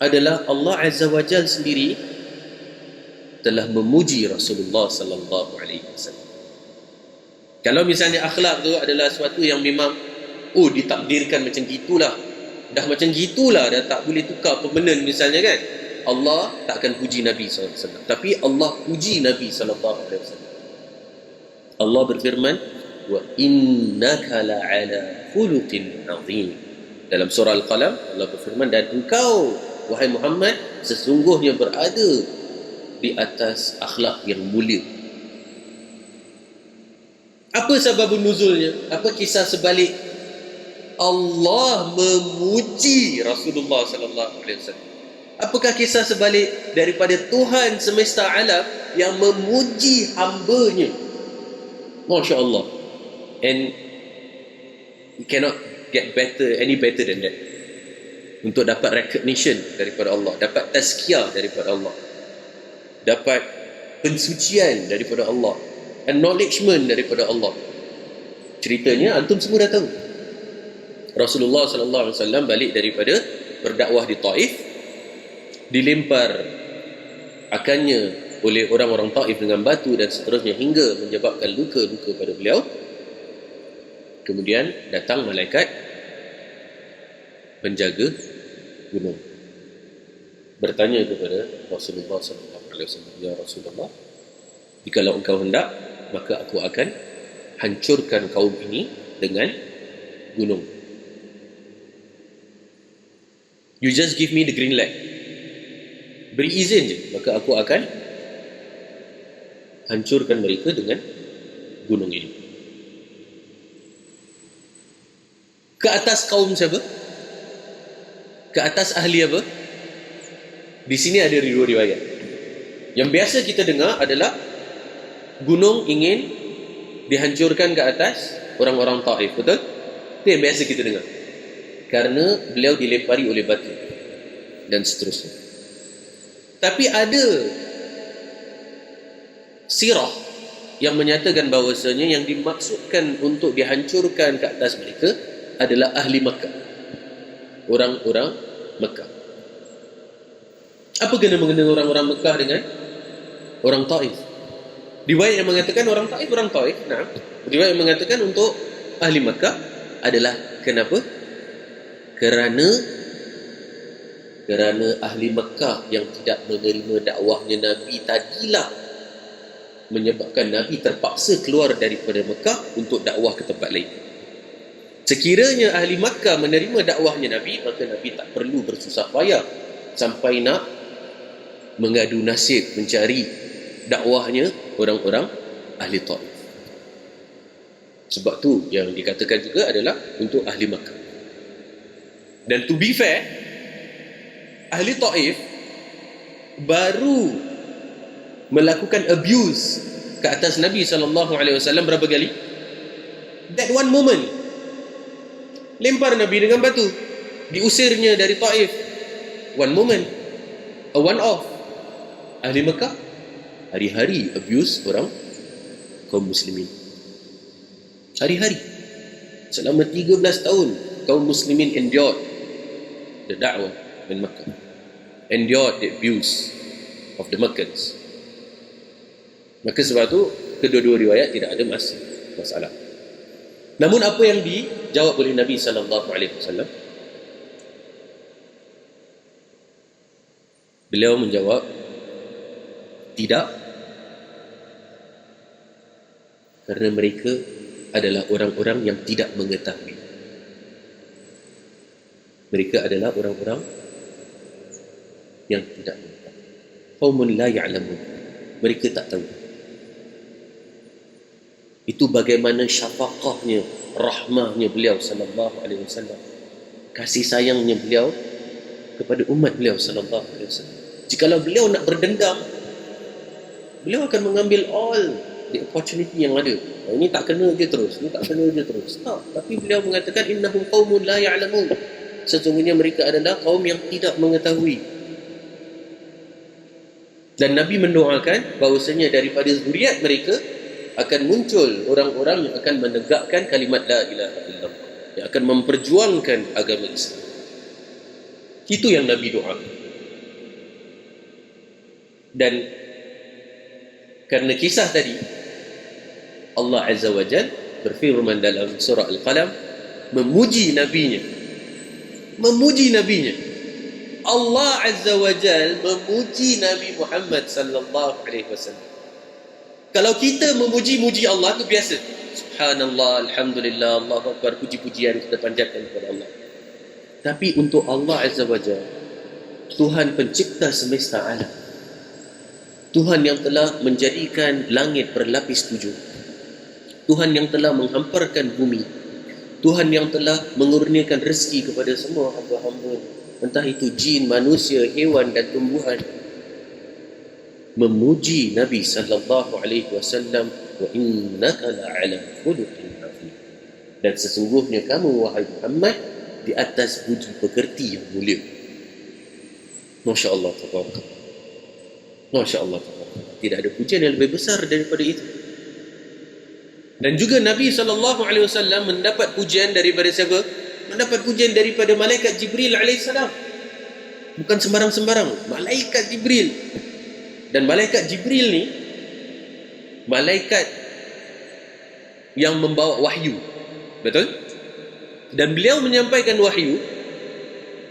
Speaker 1: adalah Allah Azza wa Jalla sendiri telah memuji Rasulullah sallallahu alaihi wasallam. Kalau misalnya akhlak tu adalah sesuatu yang memang ditakdirkan macam gitulah, dah macam gitulah, dah tak boleh tukar permanent misalnya kan, Allah tak akan puji Nabi SAW. Tapi Allah puji Nabi SAW. Allah berfirman, wa innaka la'ala khuluqin azim. Dalam surah Al-Qalam, Allah berfirman, dan engkau wahai Muhammad sesungguhnya berada di atas akhlak yang mulia. Apa sebab nuzulnya? Apa kisah sebalik Allah memuji Rasulullah sallallahu alaihi wasallam? Apakah kisah sebalik daripada Tuhan semesta alam yang memuji hamba-Nya? Masya Allah. And you cannot get any better than that. Untuk dapat recognition daripada Allah, dapat tazkiyah daripada Allah, dapat pensucian daripada Allah, acknowledgement daripada Allah. Ceritanya antum semua dah tahu. Rasulullah sallallahu alaihi wasallam balik daripada berdakwah di Taif, dilempar akannya oleh orang-orang Taif dengan batu dan seterusnya hingga menyebabkan luka-luka pada beliau. Kemudian datang malaikat penjaga gunung, bertanya kepada Rasulullah SAW, ya Rasulullah, jikalau engkau hendak, maka aku akan hancurkan kaum ini dengan gunung. You just give me the green light, beri izin je, maka aku akan hancurkan mereka dengan gunung ini. Ke atas kaum siapa? Ke atas ahli apa? Di sini ada dua riwayat. Yang biasa kita dengar adalah gunung ingin dihancurkan ke atas orang-orang Taif, betul? Itu yang biasa kita dengar. Karena beliau dilempari oleh batu dan seterusnya. Tapi ada sirah yang menyatakan bahawasanya yang dimaksudkan untuk dihancurkan ke atas mereka adalah ahli Makkah, orang-orang Makkah. Apa kena-mengena orang-orang Makkah dengan orang Taif? Riwayat yang mengatakan orang Taif. Nah, riwayat yang mengatakan untuk ahli Makkah adalah kenapa? Kerana ahli Makkah yang tidak menerima dakwahnya Nabi tadilah menyebabkan Nabi terpaksa keluar daripada Makkah untuk dakwah ke tempat lain. Sekiranya ahli Makkah menerima dakwahnya Nabi, maka Nabi tak perlu bersusah payah sampai nak mengadu nasib mencari dakwahnya orang-orang ahli Taif. Sebab tu yang dikatakan juga adalah untuk ahli Makkah. Dan to be fair, ahli Taif baru melakukan abuse ke atas Nabi SAW berapa kali? That one moment, lempar Nabi dengan batu, diusirnya dari Taif. One moment, a one off. Ahli Mekah hari-hari abuse orang kaum muslimin. Hari-hari. Selama 13 tahun kaum muslimin endured the da'wah in Mecca, endured the abuse of the Meccans. Maka sebab itu kedua-dua riwayat tidak ada masalah. Namun apa yang dijawab oleh Nabi SAW? Beliau menjawab, tidak, karena mereka adalah orang-orang yang tidak mengetahui. Mereka adalah orang-orang yang tidak mengetahui. Qaumun la ya'lamun. Mereka tak tahu. Itu bagaimana syafaqahnya, rahmahnya beliau sallallahu alaihi wasallam. Kasih sayangnya beliau kepada umat beliau sallallahu alaihi wasallam. Jikalau beliau nak berdendam, beliau akan mengambil all the opportunity yang ada. Ini tak kena je terus, ini tak kena je terus. Tak, tapi beliau mengatakan innahum qaumun la ya'lamun. Sesungguhnya mereka adalah kaum yang tidak mengetahui. Dan Nabi mendoakan bahawasanya daripada zuriat mereka akan muncul orang-orang yang akan menegakkan kalimat la ilaha illallah, yang akan memperjuangkan agama Islam. Itu yang Nabi doakan. Dan kerana kisah tadi, Allah Azza wa Jal berfirman dalam surah Al-Qalam, memuji nabinya. Allah Azza wa Jal memuji Nabi Muhammad sallallahu alaihi wasallam. Kalau kita memuji Allah itu biasa. Subhanallah, alhamdulillah, Allahu akbar, puji-pujian kita panjatkan kepada Allah. Tapi untuk Allah Azza wa Jal, Tuhan pencipta semesta alam, Tuhan yang telah menjadikan langit berlapis 7, Tuhan yang telah menghamparkan bumi, Tuhan yang telah mengurniakan rezeki kepada semua hamba-hamba, entah itu jin, manusia, hewan dan tumbuhan, memuji Nabi sallallahu alaihi wasallam, wa innaka la'ala khuluqin 'azim. Dan sesungguhnya kamu wahai Muhammad di atas budi pekerti yang mulia. Masya-Allah tabarakallah. Masya-Allah tabarakallah. Tidak ada pujian yang lebih besar daripada itu. Dan juga Nabi SAW mendapat pujian daripada siapa? Mendapat pujian daripada malaikat Jibril alaihissalam. Bukan sembarang-sembarang, malaikat Jibril. Dan malaikat Jibril ni malaikat yang membawa wahyu. Betul? Dan beliau menyampaikan wahyu,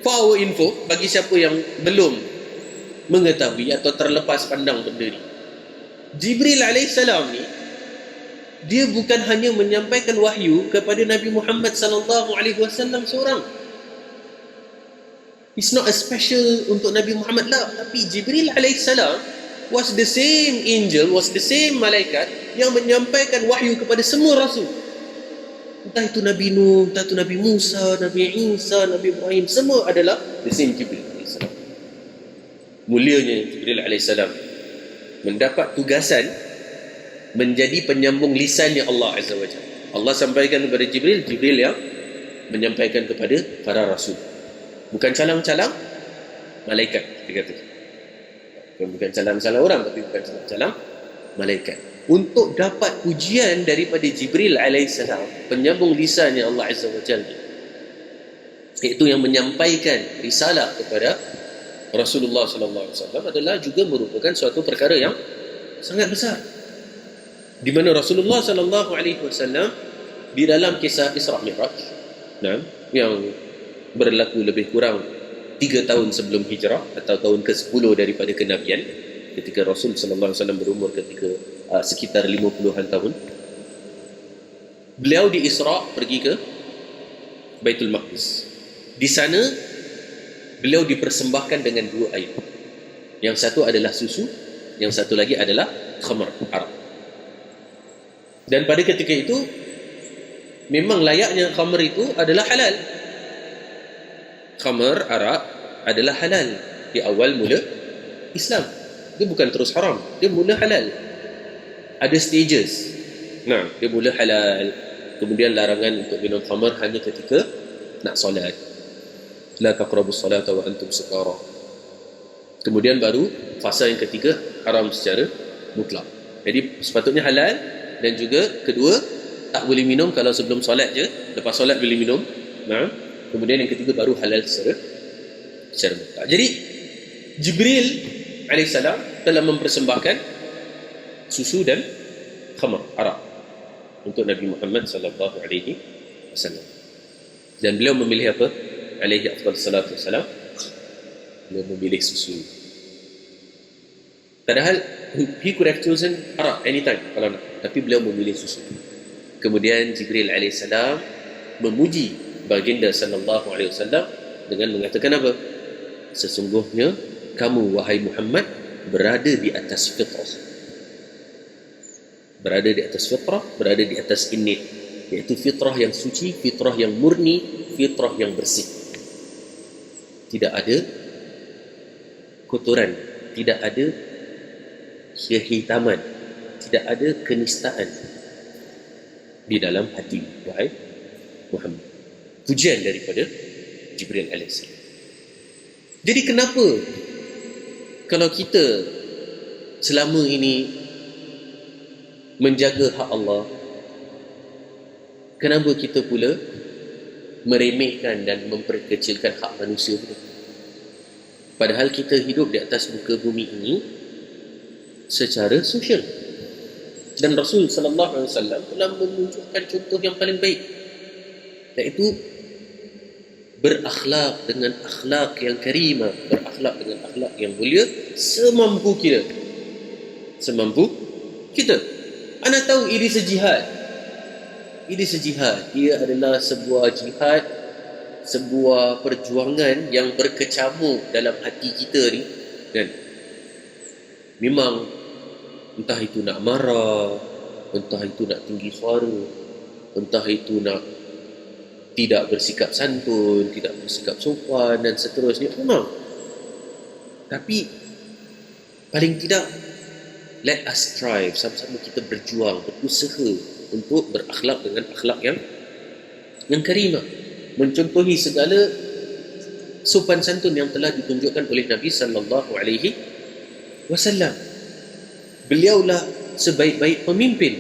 Speaker 1: for our info, bagi siapa yang belum mengetahui atau terlepas pandang benda ni. Jibril alaihissalam ni, dia bukan hanya menyampaikan wahyu kepada Nabi Muhammad sallallahu alaihi wasallam seorang. It's not a special untuk Nabi Muhammad lah, tapi Jibril alaihissalam was the same angel, was the same malaikat yang menyampaikan wahyu kepada semua rasul. Entah itu Nabi Nuh, entah itu Nabi Musa, Nabi Isa, Nabi Ibrahim, semua adalah the same Jibril alaihissalam. Mulianya Jibril alaihissalam mendapat tugasan menjadi penyambung lisannya Allah Azza wa Jalla. Allah sampaikan kepada Jibril, Jibril yang menyampaikan kepada para rasul. Bukan calang-calang malaikat, dia kata. Bukan calang-calang orang, tapi bukan calang-calang malaikat. Untuk dapat pujian daripada Jibril alaihissalam, penyambung lisannya Allah Azza wa Jalla, iaitu yang menyampaikan risalah kepada Rasulullah sallallahu alaihi wasallam, adalah juga merupakan suatu perkara yang sangat besar. Di mana Rasulullah sallallahu alaihi wasallam di dalam kisah Isra Mi'raj, yang berlaku lebih kurang 3 tahun sebelum hijrah atau tahun ke-10 daripada kenabian, ketika Rasul sallallahu alaihi wasallam berumur ketika sekitar 50-an tahun, beliau di Isra pergi ke Baitul Maqdis. Di sana beliau dipersembahkan dengan 2 air. Yang satu adalah susu, yang satu lagi adalah khamar, arak. Dan pada ketika itu memang layaknya khamar itu adalah halal. Khamar, arak adalah halal di awal mula Islam. Dia bukan terus haram, dia mula halal. Ada stages. Nah, dia mula halal, kemudian larangan untuk minum khamar hanya ketika nak solat. La taqrabus salata wa antum sukara. Kemudian baru fasa yang ketiga haram secara mutlak. Jadi sepatutnya halal, dan juga kedua tak boleh minum kalau sebelum solat je, lepas solat boleh minum. Nah, kemudian yang ketiga baru halal secara mutlak. Jadi Jibril alaihissalam telah mempersembahkan susu dan khamar, arak, untuk Nabi Muhammad sallallahu alaihi wasallam. Dan beliau memilih apa? Alaihi afdhalus salatu wassalam. Beliau memilih susu. Padahal he could have chosen arak anytime kalau nak, tapi beliau memilih susu. Kemudian Jibril alaihissalam memuji baginda sallallahu alaihi wasallam dengan mengatakan apa? Sesungguhnya kamu wahai Muhammad berada di atas fitrah. Berada di atas fitrah, berada di atas innit, iaitu fitrah yang suci, fitrah yang murni, fitrah yang bersih. Tidak ada kotoran, tidak ada kehitaman, tidak ada kenistaan di dalam hati wahai Muhammad. Pujian daripada Jibril alaihissalam. Jadi kenapa kalau kita selama ini menjaga hak Allah, kenapa kita pula meremehkan dan memperkecilkan hak manusia pula? Padahal kita hidup di atas muka bumi ini secara sosial. Dan Rasul sallallahu alaihi wasallam telah menunjukkan contoh yang paling baik, iaitu berakhlak dengan akhlak yang karimah, berakhlak dengan akhlak yang mulia semampu kita. Semampu kita. Anda tahu ini sejihad. Ini sejihad. Ia adalah sebuah jihad, sebuah perjuangan yang berkecamuk dalam hati kita ni, kan? Memang entah itu nak marah, entah itu nak tinggi suara, entah itu nak tidak bersikap santun, tidak bersikap sopan dan seterusnya, memang. Tapi paling tidak let us strive, sama-sama kita berjuang, berusaha untuk berakhlak dengan akhlak yang karimah, mencontohi segala sopan santun yang telah ditunjukkan oleh Nabi sallallahu alaihi wasallam. Beliaulah sebaik-baik pemimpin.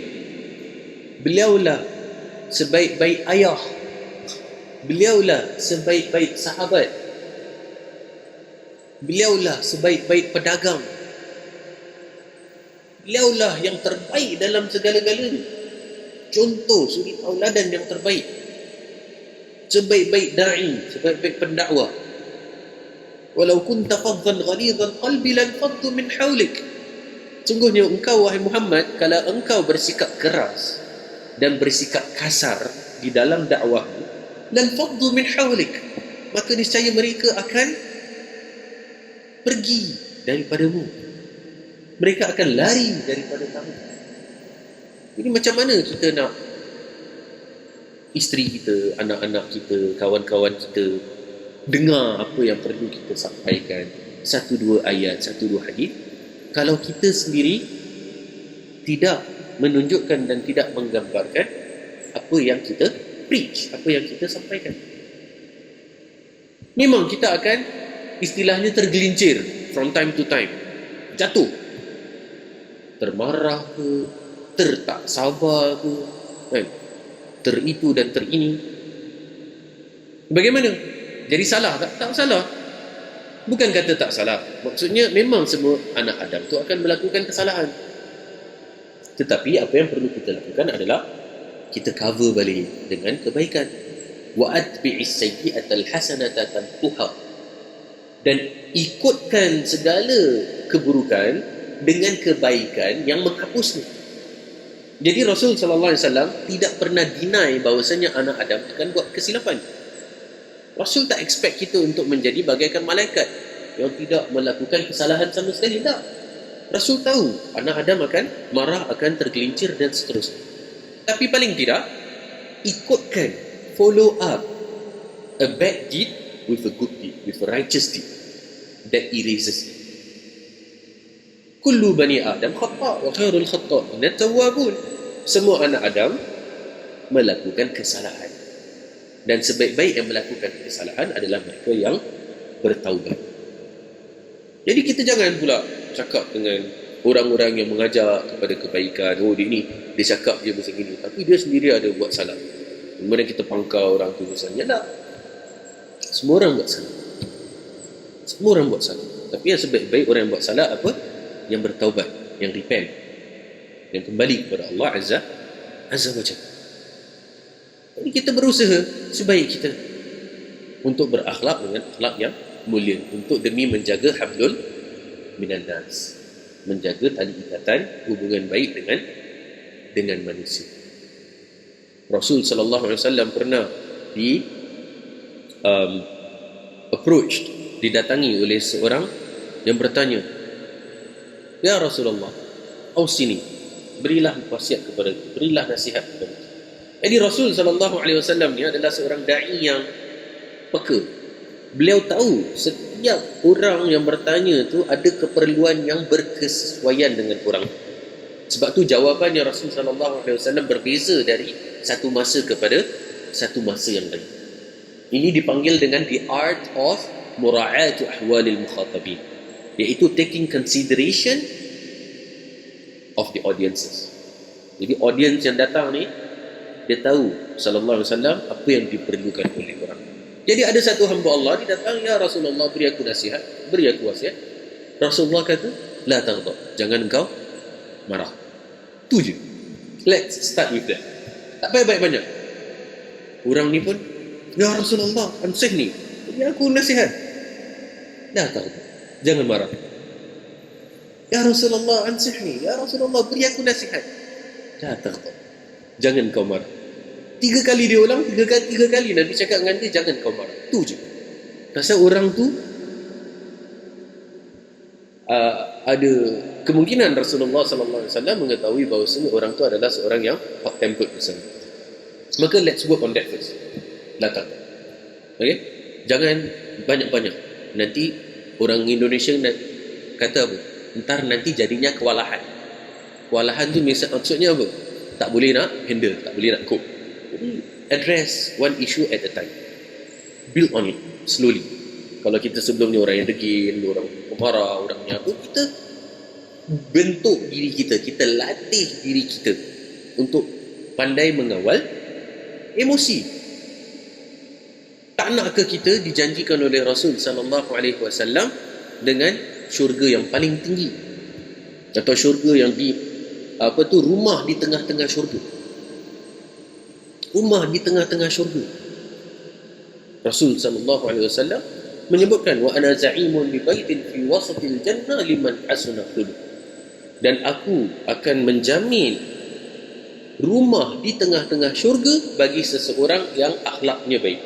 Speaker 1: Beliaulah sebaik-baik ayah. Beliaulah sebaik-baik sahabat. Beliaulah sebaik-baik pedagang. Beliaulah yang terbaik dalam segala-galanya. Contoh suri tauladan yang terbaik. Sebaik-baik da'i, sebaik-baik pendakwah. Walau kunta faddan ghalidhal qalbi lan faddu min hawlik. Sungguhnya engkau wahai Muhammad, kalau engkau bersikap keras dan bersikap kasar di dalam dakwahmu, lan faddu min hawlik, maka niscaya mereka akan pergi daripadamu. Mereka akan lari daripada kamu. Ini macam mana kita nak isteri kita, anak-anak kita, kawan-kawan kita dengar apa yang perlu kita sampaikan, satu dua ayat, satu dua hadis, kalau kita sendiri tidak menunjukkan dan tidak menggambarkan apa yang kita preach, apa yang kita sampaikan. Memang kita akan istilahnya tergelincir from time to time, jatuh, termarah ke, tertak sabar ke, kan? Teritu dan terini. Bagaimana? Jadi salah tak? Tak salah. Bukan kata tak salah. Maksudnya memang semua anak Adam tu akan melakukan kesalahan. Tetapi apa yang perlu kita lakukan adalah kita cover balik dengan kebaikan. Wa atbi'is sayyi'atal hasanata tamhuha. Dan ikutkan segala keburukan dengan kebaikan yang menghapusnya. Jadi Rasul sallallahu alaihi wasallam tidak pernah deny bahawasanya anak Adam akan buat kesilapan. Rasul tak expect kita untuk menjadi bagaikan malaikat yang tidak melakukan kesalahan sama sekali. Tak. Rasul tahu anak Adam akan marah, akan tergelincir dan seterusnya. Tapi paling tidak ikutkan, follow up a bad deed with a good deed, with a righteous deed, that erases it. Kullu bani Adam khata' wa khairul khata'in at-tawwabun. Semua anak Adam melakukan kesalahan. Dan sebaik-baik yang melakukan kesalahan adalah mereka yang bertaubat. Jadi kita jangan pula cakap dengan orang-orang yang mengajak kepada kebaikan. Oh, dia cakap je macam ini, tapi dia sendiri ada buat salah. Kemudian kita pangkau orang tu misalnya. Tak. Semua orang buat salah. Semua orang buat salah. Tapi yang sebaik-baik orang yang buat salah apa? Yang bertaubat, yang repent, yang kembali kepada Allah Azza wa Jalla. Jadi kita berusaha sebaik kita untuk berakhlak dengan akhlak yang mulia, untuk demi menjaga hablul minan nas, menjaga tali ikatan hubungan baik dengan manusia. Rasul sallallahu alaihi wasallam pernah approached, didatangi oleh seorang yang bertanya, "Ya Rasulullah, ausini, berilah wasiat kepada kita, berilah nasihat kepada kita." Jadi Rasul sallallahu alaihi wasallam ni adalah seorang dai yang peka. Beliau tahu setiap orang yang bertanya tu ada keperluan yang berkesesuaian dengan orang. Sebab tu jawapannya Rasul sallallahu alaihi wasallam berbeza dari satu masa kepada satu masa yang lain. Ini dipanggil dengan the art of mura'atu ahwalil mukhatabin, iaitu taking consideration of the audiences. Jadi audience yang datang ni, dia tahu sallallahu alaihi wasallam apa yang diperlukan oleh orang. Jadi ada satu hamba Allah, dia datang, "Ya Rasulullah, beri aku nasihat, beri aku wasiat." Rasulullah kata, "La taghdab, jangan engkau marah." Tu je. Let's start with that. Tak payah banyak-banyak. Orang ni pun, "Ya Rasulullah, ansihni, beri aku nasihat." La taghdab, jangan marah. "Ya Rasulullah, ansihni, ya Rasulullah, beri aku nasihat." La taghdab, jangan kau marah. 3 kali dia ulang, 3 kali Nabi cakap dengan dia, "Jangan kau marah." Tu je. Rasa orang tu ada kemungkinan Rasulullah sallallahu alaihi wasallam mengetahui bahawa orang tu adalah seorang yang hot tempered person. Maka let's work on that first. Datang. Okay? Jangan banyak-banyak. Nanti orang Indonesia kata apa? Entar nanti jadinya kewalahan. Kewalahan tu maksudnya apa? Tak boleh nak handle, tak boleh nak cope. Jadi address one issue at a time. Build on it slowly. Kalau kita sebelum ni orang yang degil, orang pemarah, orang yang apa, kita bentuk diri kita, kita latih diri kita untuk pandai mengawal emosi. Tak nak ke kita dijanjikan oleh Rasul sallallahu alaihi wasallam dengan syurga yang paling tinggi, atau syurga yang rumah di tengah-tengah syurga. Rumah di tengah-tengah syurga. Rasul sallallahu alaihi wasallam menyebutkan, "Wa ana za'imun bi baitin fi wasatil jannah liman hasuna khuluq." Dan aku akan menjamin rumah di tengah-tengah syurga bagi seseorang yang akhlaknya baik.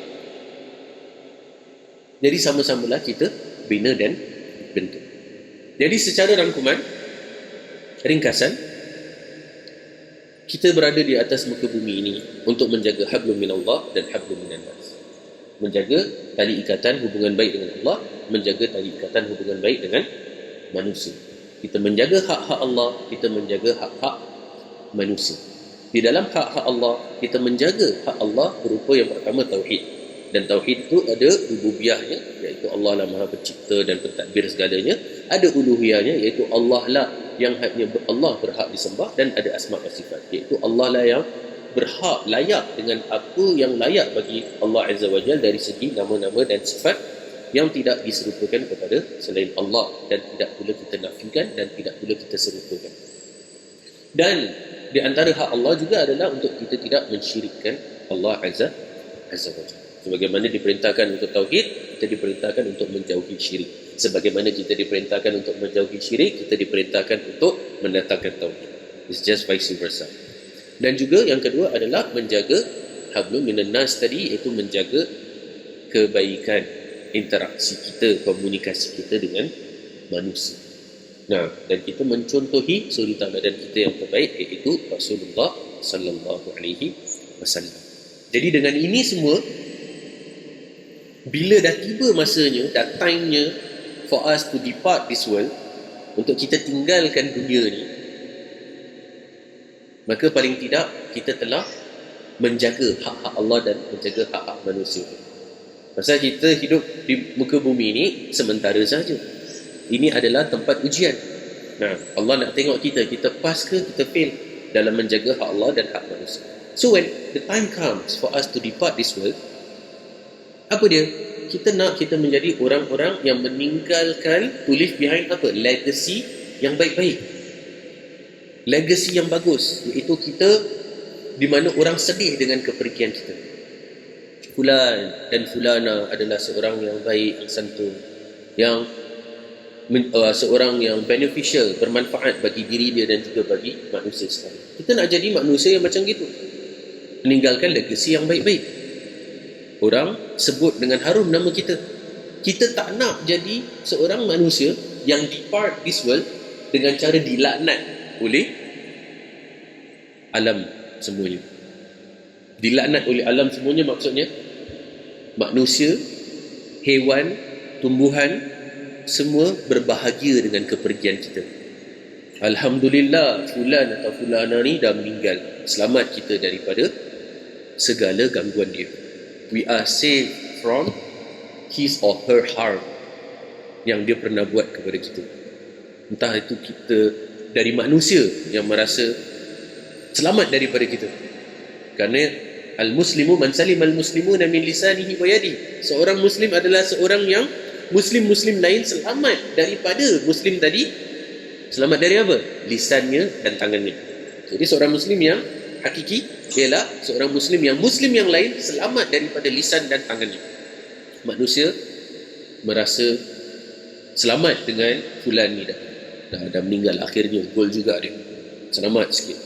Speaker 1: Jadi sama-samalah kita bina dan bentuk. Jadi secara rangkuman, ringkasan, kita berada di atas muka bumi ini untuk menjaga hablum minallah dan hablum minan nas. Menjaga tali ikatan hubungan baik dengan Allah, menjaga tali ikatan hubungan baik dengan manusia. Kita menjaga hak-hak Allah, kita menjaga hak-hak manusia. Di dalam hak-hak Allah, kita menjaga hak Allah berupa yang pertama tauhid. Dan tauhid itu ada rububiyahnya, iaitu Allah lah Maha Pencipta dan pentadbir segalanya. Ada uluhiyahnya, iaitu Allah lah yang hanya Allah berhak disembah, dan ada asma' wa sifat, iaitu Allah lah yang berhak, layak dengan apa yang layak bagi Allah Azza wa Jalla dari segi nama-nama dan sifat yang tidak diserupakan kepada selain Allah, dan tidak pula kita nafikan dan tidak pula kita serupakan. Dan di antara hak Allah juga adalah untuk kita tidak mensyirikkan Allah Azza wa Jalla. Sebagaimana diperintahkan untuk tauhid, kita diperintahkan untuk menjauhi syirik. Sebagaimana kita diperintahkan untuk menjauhi syirik, kita diperintahkan untuk mendatangkan tauhid. It's just vice versa. Dan juga yang kedua adalah menjaga hablum minan nas tadi, iaitu menjaga kebaikan interaksi kita, komunikasi kita dengan manusia. Nah, dan kita mencontohi suri tauladan kita yang terbaik, iaitu Rasulullah sallallahu alaihi wasallam. Jadi dengan ini semua, Bila dah tiba masanya, dah time-nya for us to depart this world, untuk kita tinggalkan dunia ni, maka paling tidak kita telah menjaga hak-hak Allah dan menjaga hak-hak manusia. Pasal kita hidup di muka bumi ni sementara saja. Ini adalah tempat ujian. Nah, Allah nak tengok kita pass ke kita fail dalam menjaga hak Allah dan hak manusia. So when the time comes for us to depart this world, apa dia? Kita menjadi orang-orang yang meninggalkan, to leave behind apa? Legacy yang baik-baik. Legacy yang bagus, iaitu kita di mana orang sedih dengan kepergian kita. Fulan dan fulana adalah seorang yang baik, yang santun, yang seorang yang beneficial, bermanfaat bagi diri dia dan juga bagi manusia sekalian. Kita nak jadi manusia yang macam gitu, meninggalkan legacy yang baik-baik. Orang sebut dengan harum nama kita. Kita tak nak jadi seorang manusia yang depart this world dengan cara dilaknat oleh alam semuanya. Dilaknat oleh alam semuanya maksudnya manusia, hewan, tumbuhan, semua berbahagia dengan kepergian kita. Alhamdulillah, fulan atau fulana ni dah meninggal. Selamat kita daripada segala gangguan dia. We are saved from his or her harm yang dia pernah buat kepada kita. Entah itu kita dari manusia yang merasa selamat daripada kita. Kerana al-muslimu man salim al-muslimuna min lisanihi wa yadihi. Seorang muslim adalah seorang yang muslim-muslim lain selamat daripada muslim tadi. Selamat dari apa? Lisannya dan tangannya. Jadi seorang muslim yang hakiki ialah seorang muslim yang lain selamat daripada lisan dan tangannya. Manusia merasa selamat dengan fulan ni dah meninggal, akhirnya gol juga dia. Selamat sikit.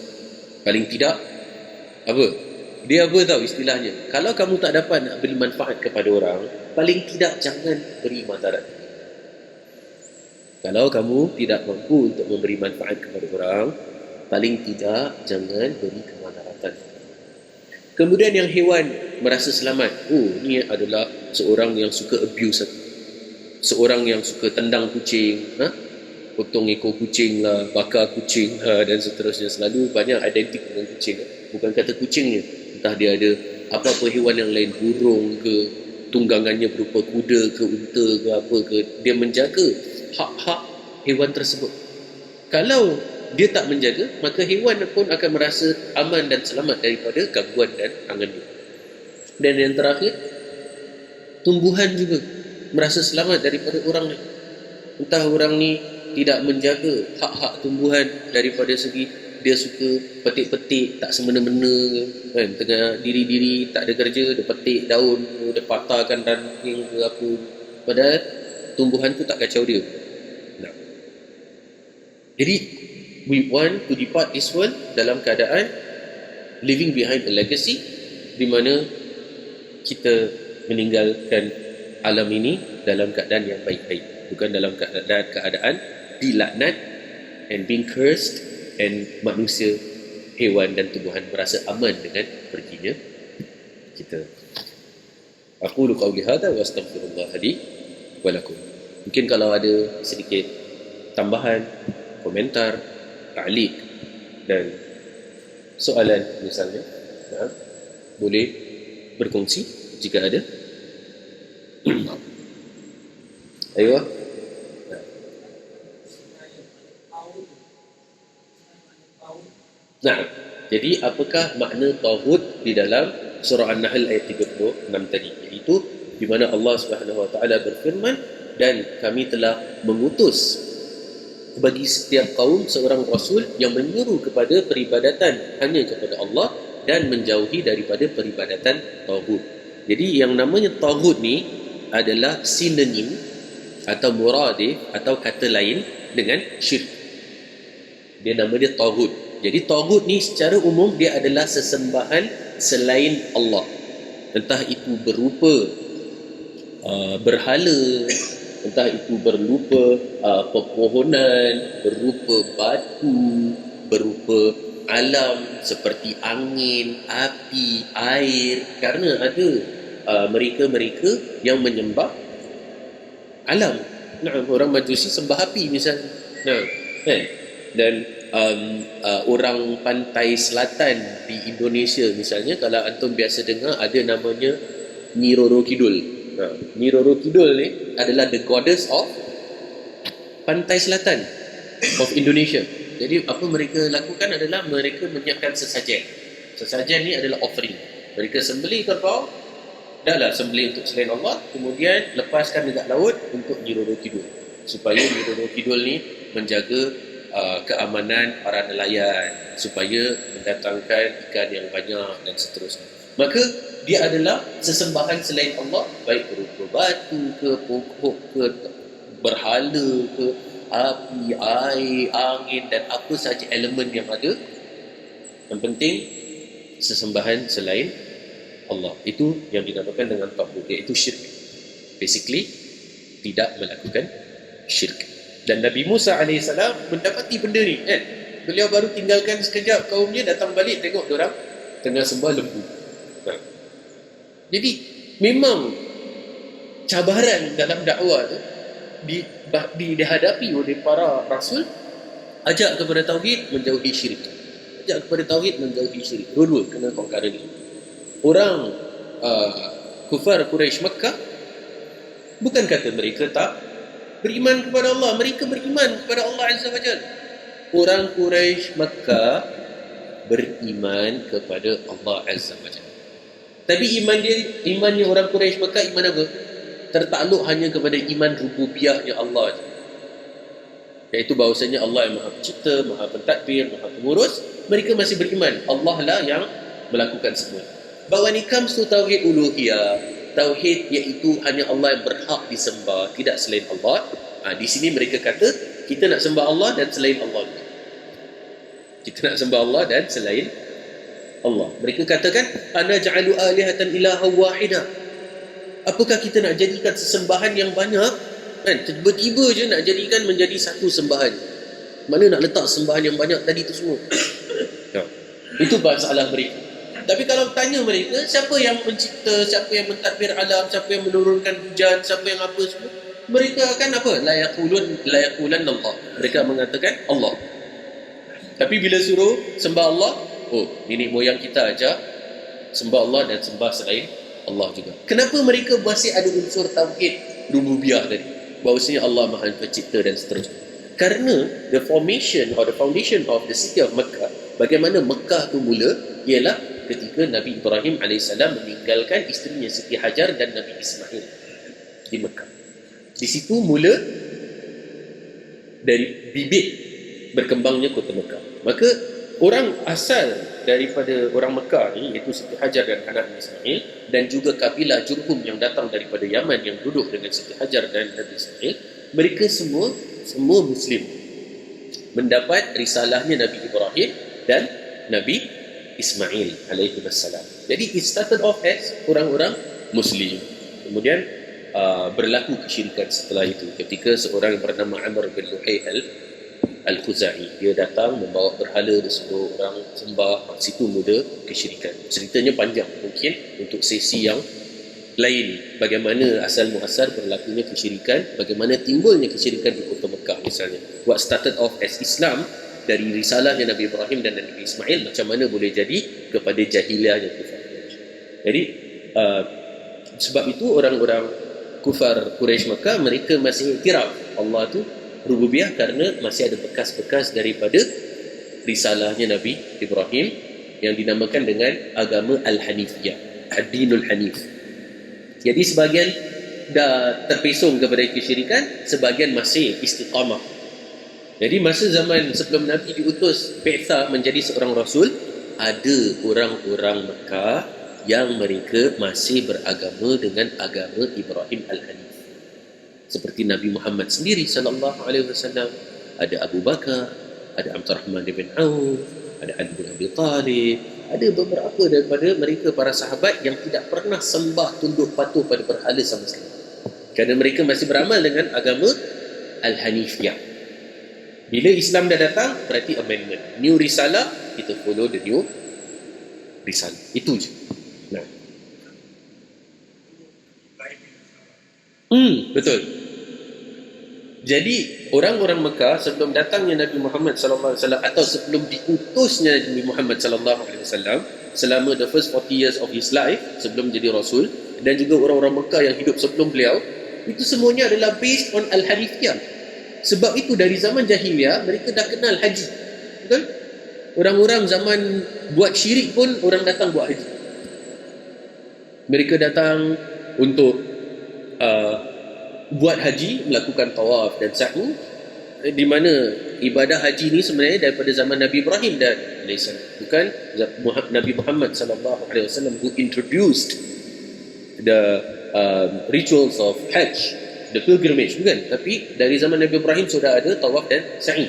Speaker 1: Paling tidak apa? Dia apa tahu istilahnya? Kalau kamu tak dapat nak beri manfaat kepada orang, paling tidak jangan beri madarat. Kalau kamu tidak mampu untuk memberi manfaat kepada orang, paling tidak jangan beri kemadaratan. Kemudian yang hewan merasa selamat. Oh, ni adalah seorang yang suka abuse aku. Seorang yang suka tendang kucing, potong ekor kucing lah, bakar kucing lah, dan seterusnya. Selalu banyak identik dengan kucing. Bukan kata kucingnya, entah dia ada apa-apa hewan yang lain, burung ke, tunggangannya berupa kuda ke, unta ke, apa ke, dia menjaga hak-hak hewan tersebut. Kalau dia tak menjaga, maka hewan pun akan merasa aman dan selamat daripada gangguan dan tangan dia. Dan yang terakhir, tumbuhan juga merasa selamat daripada orang ni. Entah orang ni tidak menjaga hak-hak tumbuhan daripada segi dia suka petik-petik tak semena-mena kan, tengah diri-diri tak ada kerja, dia petik daun, dia patahkan ranting ke apa, padahal tumbuhan tu tak kacau dia. Nah. Jadi we want to depart this world dalam keadaan leaving behind a legacy di mana kita meninggalkan alam ini dalam keadaan yang baik-baik, bukan dalam keadaan dilaknat and being cursed, and manusia, hewan dan tumbuhan merasa aman dengan perginya kita. Aqulu qawli hadha wa astaghfirullah li wa lakum. Mungkin kalau ada sedikit tambahan, komentar, ta'liq dan soalan misalnya, boleh berkongsi jika ada. Ayuh. Nah, jadi apakah makna tauhid di dalam surah An-Nahl ayat 36 tadi? Iaitu di mana Allah Subhanahu Wa Taala berfirman, dan kami telah mengutus bagi setiap kaum seorang rasul yang menyuruh kepada peribadatan hanya kepada Allah dan menjauhi daripada peribadatan tauhid. Jadi yang namanya tauhid ni adalah sinonim atau muradif atau kata lain dengan syirik. Dia nama dia tauhid. Jadi tauhid ni secara umum dia adalah sesembahan selain Allah. Entah itu berupa berhala, entah itu berupa pepohonan, berupa batu, berupa alam seperti angin, api, air. Kerana ada mereka-mereka yang menyembah alam. Nah, orang Majusi sembah api misalnya. Nah, kan? Dan orang pantai selatan di Indonesia misalnya, kalau antum biasa dengar ada namanya Nyi Roro Kidul. Nyi Roro Kidul ni adalah the goddess of pantai selatan of Indonesia. Jadi apa mereka lakukan adalah mereka menyiapkan sesajen. Sesajen ni adalah offering. Mereka sembelih kerbau, dahlah sembelih untuk selain Allah, kemudian lepaskan dekat laut untuk Nyi Roro Kidul, supaya Nyi Roro Kidul ni menjaga keamanan para nelayan, supaya mendatangkan ikan yang banyak dan seterusnya. Maka dia adalah sesembahan selain Allah, baik berupa batu ke, pokok ke, berhala ke, api, air, angin dan apa sahaja elemen yang ada. Yang penting sesembahan selain Allah. Itu yang dinamakan dengan taghut, iaitu syirik. Basically tidak melakukan syirik. Dan Nabi Musa AS mendapati benda ni kan. Beliau baru tinggalkan sekejap kaumnya, datang balik tengok diorang tengah sembah lembu. Jadi memang cabaran dalam dakwah tu dihadapi oleh para rasul. Ajak kepada tauhid, menjauhi syirik. Ajak kepada tauhid, menjauhi syirik. Dua-dua kena perkara ni. Orang kufar Quraisy Makkah, bukan kata mereka tak beriman kepada Allah, mereka beriman kepada Allah Azza wa Jalla. Orang Quraisy Makkah beriman kepada Allah Azza wa Jalla. Tapi imannya orang Quraisy Makkah iman apa? Tertakluk hanya kepada iman rububiyahnya Allah, iaitu bahawasanya Allah yang Maha Pencipta, Maha Pentadbir, Maha Pengurus. Mereka masih beriman Allah lah yang melakukan semua. But when it comes to tauhid uluhiyah, tauhid iaitu hanya Allah yang berhak disembah, tidak selain Allah. Di sini mereka kata kita nak sembah Allah dan selain Allah. Kita nak sembah Allah dan selain Allah. Mereka katakan ana ja'alu alihatan ilaha wahida. Apakah kita nak jadikan sesembahan yang banyak? Kan tiba-tiba je nak jadikan menjadi satu sembahan. Mana nak letak sembahan yang banyak tadi tu semua? Itu masalah mereka. Tapi kalau tanya mereka, siapa yang mencipta, siapa yang mentadbir alam, siapa yang menurunkan hujan, siapa yang apa semua, mereka akan apa? La yaqulan Allah. Mereka mengatakan Allah. Tapi bila suruh sembah Allah, oh, nenek moyang kita aja sembah Allah dan sembah selain Allah juga. Kenapa mereka masih ada unsur tauhid rububiyah tadi? Bahawasanya Allah Maha Pencipta dan seterusnya. Karena the formation or the foundation of the city of Mecca, bagaimana Mekah tu mula, ialah ketika Nabi Ibrahim AS meninggalkan isterinya Siti Hajar dan Nabi Ismail di Mekah. Di situ mula dari bibit berkembangnya kota Mekah. Maka orang asal daripada orang Mekah ni, iaitu Siti Hajar dan anaknya Ismail, dan juga kabilah Jurhum yang datang daripada Yaman yang duduk dengan Siti Hajar dan Nabi Ismail, mereka semua Muslim, mendapat risalahnya Nabi Ibrahim dan Nabi Ismail alaihi wassalam. Jadi it started off as orang-orang Muslim. Kemudian berlaku kesyirikan setelah itu, ketika seorang yang bernama Amr bin Luhay Al-Khuzai, dia datang membawa berhala dan suruh orang sembah. Situ mula kesyirikan. Ceritanya panjang, mungkin untuk sesi yang lain, bagaimana asal muasal berlakunya kesyirikan, bagaimana timbulnya kesyirikan di kota Mekah misalnya. What started off as Islam dari risalahnya Nabi Ibrahim dan Nabi Ismail, macam mana boleh jadi kepada jahiliahnya kufar. Jadi sebab itu orang-orang kufar Quraisy Mekah, mereka masih iktiraf Allah tu rububiyah, kerana masih ada bekas-bekas daripada risalahnya Nabi Ibrahim yang dinamakan dengan agama Al-Hanifiyah, Ad-Dinul Hanif. Jadi sebahagian dah terpesong kepada kesyirikan, sebahagian masih istiqamah. Jadi masa zaman sebelum Nabi diutus Bi'tha menjadi seorang Rasul, ada orang-orang Mekah yang mereka masih beragama dengan agama Ibrahim Al-Hanif. Seperti Nabi Muhammad sendiri sallallahu alaihi wasallam, ada Abu Bakar, ada Abdurrahman bin Auf, ada Ali bin Abi Talib, ada beberapa daripada mereka para sahabat yang tidak pernah sembah tunduk patuh pada berhala sama sekali, kerana mereka masih beramal dengan agama Al-Hanifiyah. Bila Islam dah datang, berarti amendment, new risalah, kita follow the new risalah. Itu je. Nah, Betul. Jadi orang-orang Mekah sebelum datangnya Nabi Muhammad sallallahu alaihi wasallam atau sebelum diutusnya Nabi Muhammad sallallahu alaihi wasallam, selama the first 40 years of his life sebelum jadi rasul, dan juga orang-orang Mekah yang hidup sebelum beliau, itu semuanya adalah based on al-hanifiyah. Sebab itu dari zaman jahiliyah mereka dah kenal haji. Betul? Orang-orang zaman buat syirik pun orang datang buat haji. Mereka datang untuk buat haji, melakukan tawaf dan sa'i, di mana ibadah haji ni sebenarnya daripada zaman Nabi Ibrahim dan alaihissalam, bukan Nabi Muhammad sallallahu alaihi wasallam who introduced the rituals of Hajj, the pilgrimage, bukan. Tapi dari zaman Nabi Ibrahim sudah ada tawaf dan sa'i.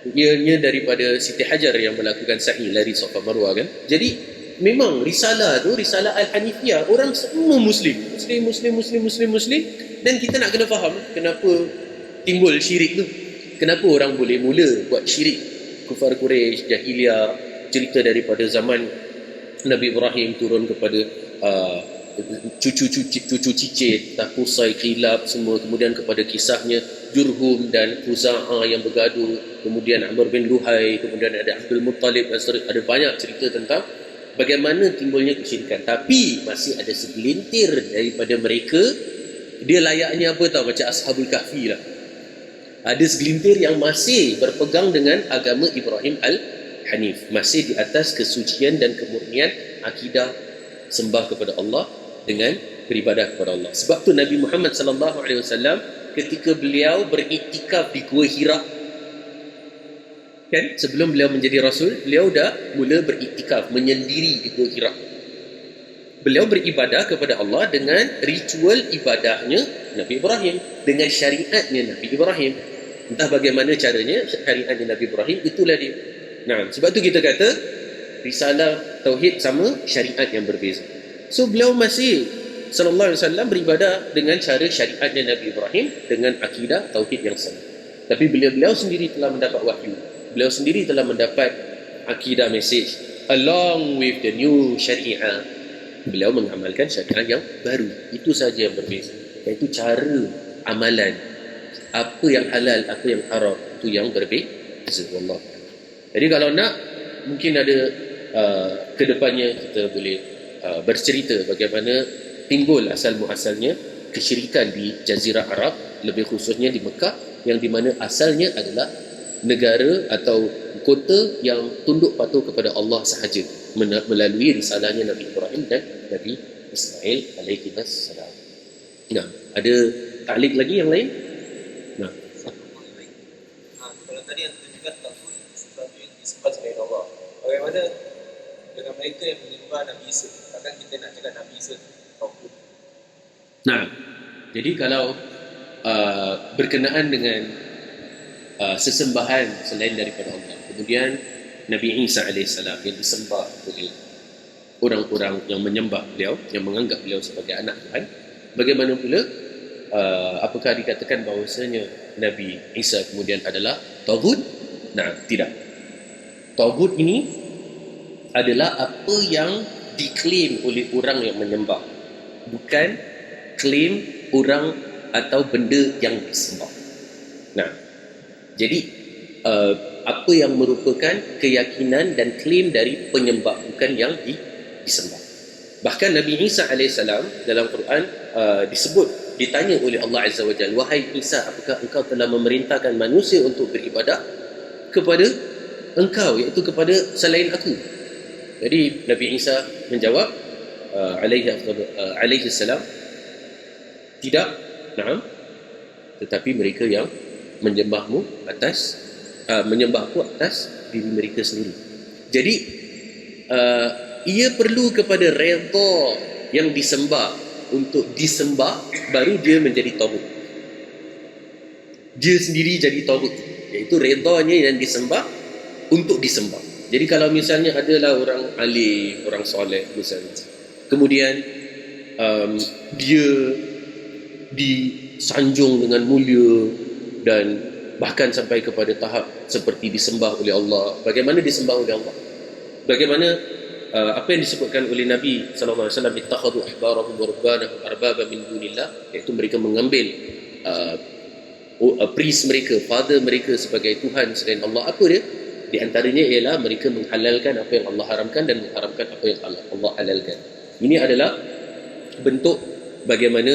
Speaker 1: Ianya daripada Siti Hajar yang melakukan sa'i, lari Safa Marwah, kan. Jadi memang risalah tu, risalah Al-Hanifiyah, orang semua Muslim, dan kita nak kena faham kenapa timbul syirik tu. Kenapa orang boleh mula buat syirik. Kufar Quraisy, jahiliyah, cerita daripada zaman Nabi Ibrahim turun kepada cucu cicit, Qusay, Qilab semua, kemudian kepada kisahnya Jurhum dan Khuza'ah yang bergaduh, kemudian Amr bin Luhai, kemudian ada Abdul Muttalib, ada banyak cerita tentang bagaimana timbulnya kesyirikan. Tapi masih ada segelintir daripada mereka, dia layaknya apa tahu, macam Ashabul Kahfi lah. Ada segelintir yang masih berpegang dengan agama Ibrahim Al-Hanif, masih di atas kesucian dan kemurnian akidah sembah kepada Allah dengan beribadah kepada Allah. Sebab tu Nabi Muhammad sallallahu alaihi wasallam ketika beliau beriktikaf di Gua Hira, kan, sebelum beliau menjadi rasul, beliau dah mula beriktikaf, menyendiri di Gua Hira. Beliau beribadah kepada Allah dengan ritual ibadahnya Nabi Ibrahim, dengan syariatnya Nabi Ibrahim. Entah bagaimana caranya syariatnya Nabi Ibrahim, itulah dia. Nah, sebab tu kita kata risalah tauhid sama, syariat yang berbeza. So beliau masih sallallahu alaihi wasallam beribadah dengan cara syariatnya Nabi Ibrahim, dengan akidah tauhid yang sama. Tapi beliau sendiri telah mendapat wahyu. Beliau sendiri telah mendapat akidah, message, along with the new syariah. Beliau mengamalkan syariat yang baru. Itu saja yang berbeza, iaitu cara amalan. Apa yang halal, apa yang haram, itu yang berbeza. Wallah. Jadi kalau nak, mungkin ada kedepannya kita boleh bercerita bagaimana timbul asal muasalnya kesyirikan di Jazirah Arab, lebih khususnya di Mekah, yang di mana asalnya adalah negara atau kota yang tunduk patuh kepada Allah sahaja melalui risalahnya Nabi Ibrahim dan Nabi Ismail alaihi wassalam. Nah, ada taklik lagi yang lain? Nah,
Speaker 2: kalau tadi yang tunjukkan takut sesuatu yang disembah selain Allah, bagaimana dengan mereka yang menyembah Nabi Isa? Takkan kita nak cakap Nabi Isa takut?
Speaker 1: Nah, jadi kalau berkenaan dengan sesembahan selain daripada Allah, kemudian Nabi Isa AS yang disembah oleh orang-orang yang menyembah beliau, yang menganggap beliau sebagai anak Tuhan, bagaimana pula apakah dikatakan bahawasanya Nabi Isa kemudian adalah taghut? Nah, tidak. Taghut ini adalah apa yang diklaim oleh orang yang menyembah, bukan klaim orang atau benda yang disembah. Nah, jadi apa yang merupakan keyakinan dan klaim dari penyembah, bukan yang disembah. Bahkan Nabi Isa AS dalam Quran disebut, ditanya oleh Allah Azza wa Jalla, wahai Isa, apakah engkau telah memerintahkan manusia untuk beribadah kepada engkau, iaitu kepada selain aku? Jadi Nabi Isa menjawab alaihi salam, tidak, na'am, tetapi mereka yang menyembahmu atas menyembahku atas diri mereka sendiri. Jadi ia perlu kepada redha yang disembah untuk disembah, baru dia menjadi taghut. Dia sendiri jadi taghut, iaitu redhanya yang disembah untuk disembah. Jadi kalau misalnya adalah orang alim, orang soleh misalnya, kemudian dia disanjung dengan mulia dan bahkan sampai kepada tahap seperti disembah oleh Allah. Bagaimana disembah oleh Allah? Bagaimana apa yang disebutkan oleh Nabi sallallahu alaihi wasallam, ittakhadhu ahbarahum wa rubbanahum arbaba min dunillah, iaitu mereka mengambil priest mereka, father mereka sebagai Tuhan selain Allah. Apa dia? Di antaranya ialah mereka menghalalkan apa yang Allah haramkan dan mengharamkan apa yang Allah halalkan. Ini adalah bentuk bagaimana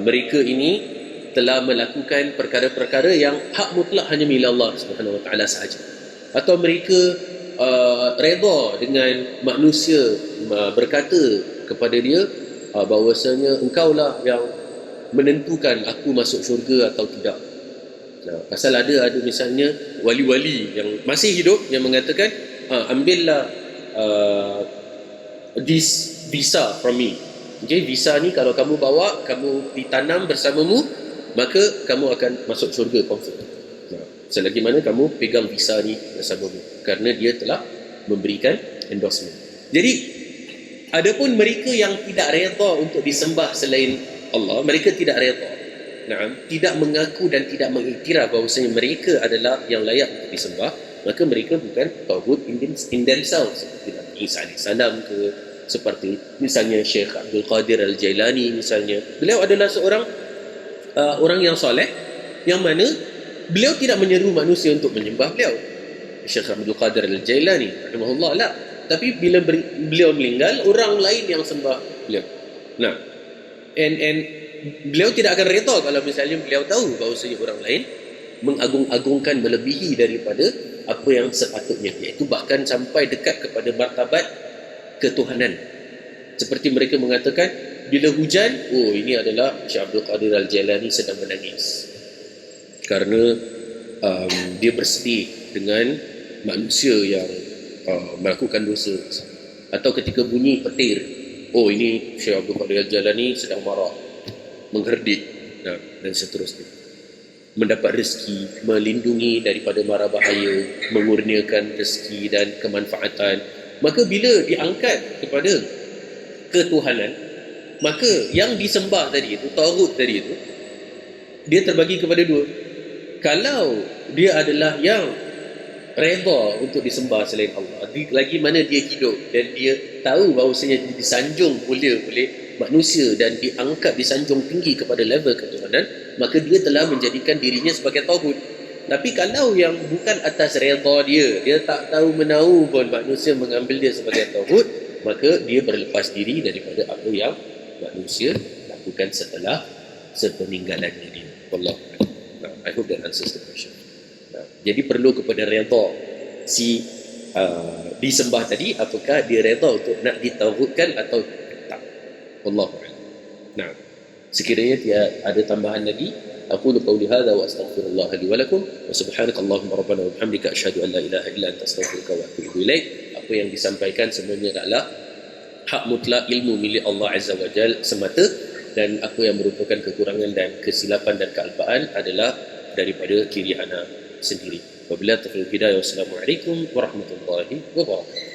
Speaker 1: mereka ini telah melakukan perkara-perkara yang hak mutlak hanya milik Allah Subhanahu wa taala sahaja. Atau mereka redha dengan manusia berkata kepada dia bahawasanya engkaulah yang menentukan aku masuk syurga atau tidak. Pasal ada misalnya wali-wali yang masih hidup yang mengatakan ambillah this visa from me. Okay, visa ni kalau kamu bawa, kamu ditanam bersamamu, maka kamu akan masuk syurga confirm. Selagi mana kamu pegang visa ni bersamamu, kerana dia telah memberikan endorsement. Jadi adapun mereka yang tidak redha untuk disembah selain Allah, mereka tidak redha, tidak mengaku dan tidak mengiktiraf bahawasanya mereka adalah yang layak untuk disembah, maka mereka bukan tauhid in themselves, seperti Nabi Isa AS ke, seperti misalnya Syekh Abdul Qadir Al-Jailani misalnya. Beliau adalah seorang orang yang soleh, yang mana beliau tidak menyeru manusia untuk menyembah beliau. Syekh Abdul Qadir Al-Jailani rahimahullah la, tapi bila beliau meninggal, orang lain yang sembah beliau. And beliau tidak akan reda kalau misalnya beliau tahu bahawasanya orang lain mengagung-agungkan melebihi daripada apa yang sepatutnya, iaitu bahkan sampai dekat kepada martabat ketuhanan. Seperti mereka mengatakan, bila hujan, ini adalah Syekh Abdul Qadir Al-Jailani sedang menangis kerana dia bersedih dengan manusia yang melakukan dosa. Atau ketika bunyi petir, ini Syekh Abdul Qadir Al-Jailani sedang marah, mengherdik, dan seterusnya. Mendapat rezeki, melindungi daripada mara bahaya, mengurniakan rezeki dan kemanfaatan. Maka bila diangkat kepada ketuhanan, maka yang disembah tadi itu, tauhid tadi itu, dia terbagi kepada dua. Kalau dia adalah yang redha untuk disembah selain Allah, lagi mana dia hidup dan dia tahu bahawasanya dia disanjung mulia oleh manusia dan diangkat, disanjung tinggi kepada level ketuhanan, maka dia telah menjadikan dirinya sebagai tauhid. Tapi kalau yang bukan atas redha dia tak tahu menahu pun manusia mengambil dia sebagai tauhid, maka dia berlepas diri daripada apa yang manusia lakukan setelah sepeninggalannya dia. Wallahu a'lam. I hope that answers the question. Jadi perlu kepada redha si disembah tadi, apakah dia redha untuk nak ditauhidkan atau tak. Wallahu a'lam. Sekiranya ada tambahan lagi, aqulu qawli hadha wa astaghfirullah li wa lakum wa subhanakallahumma rabbana wa bihamdika asyhadu an la ilaha illa anta astaghfiruka wa atubu ilaik. Apa yang disampaikan sebenarnya adalah hak mutlak ilmu milik Allah Azza wa Jalla semata, dan apa yang merupakan kekurangan dan kesilapan dan kealpaan adalah daripada diri ana sendiri. Wabillahi taufiq hidayah. Wassalamualaikum warahmatullahi wabarakatuh.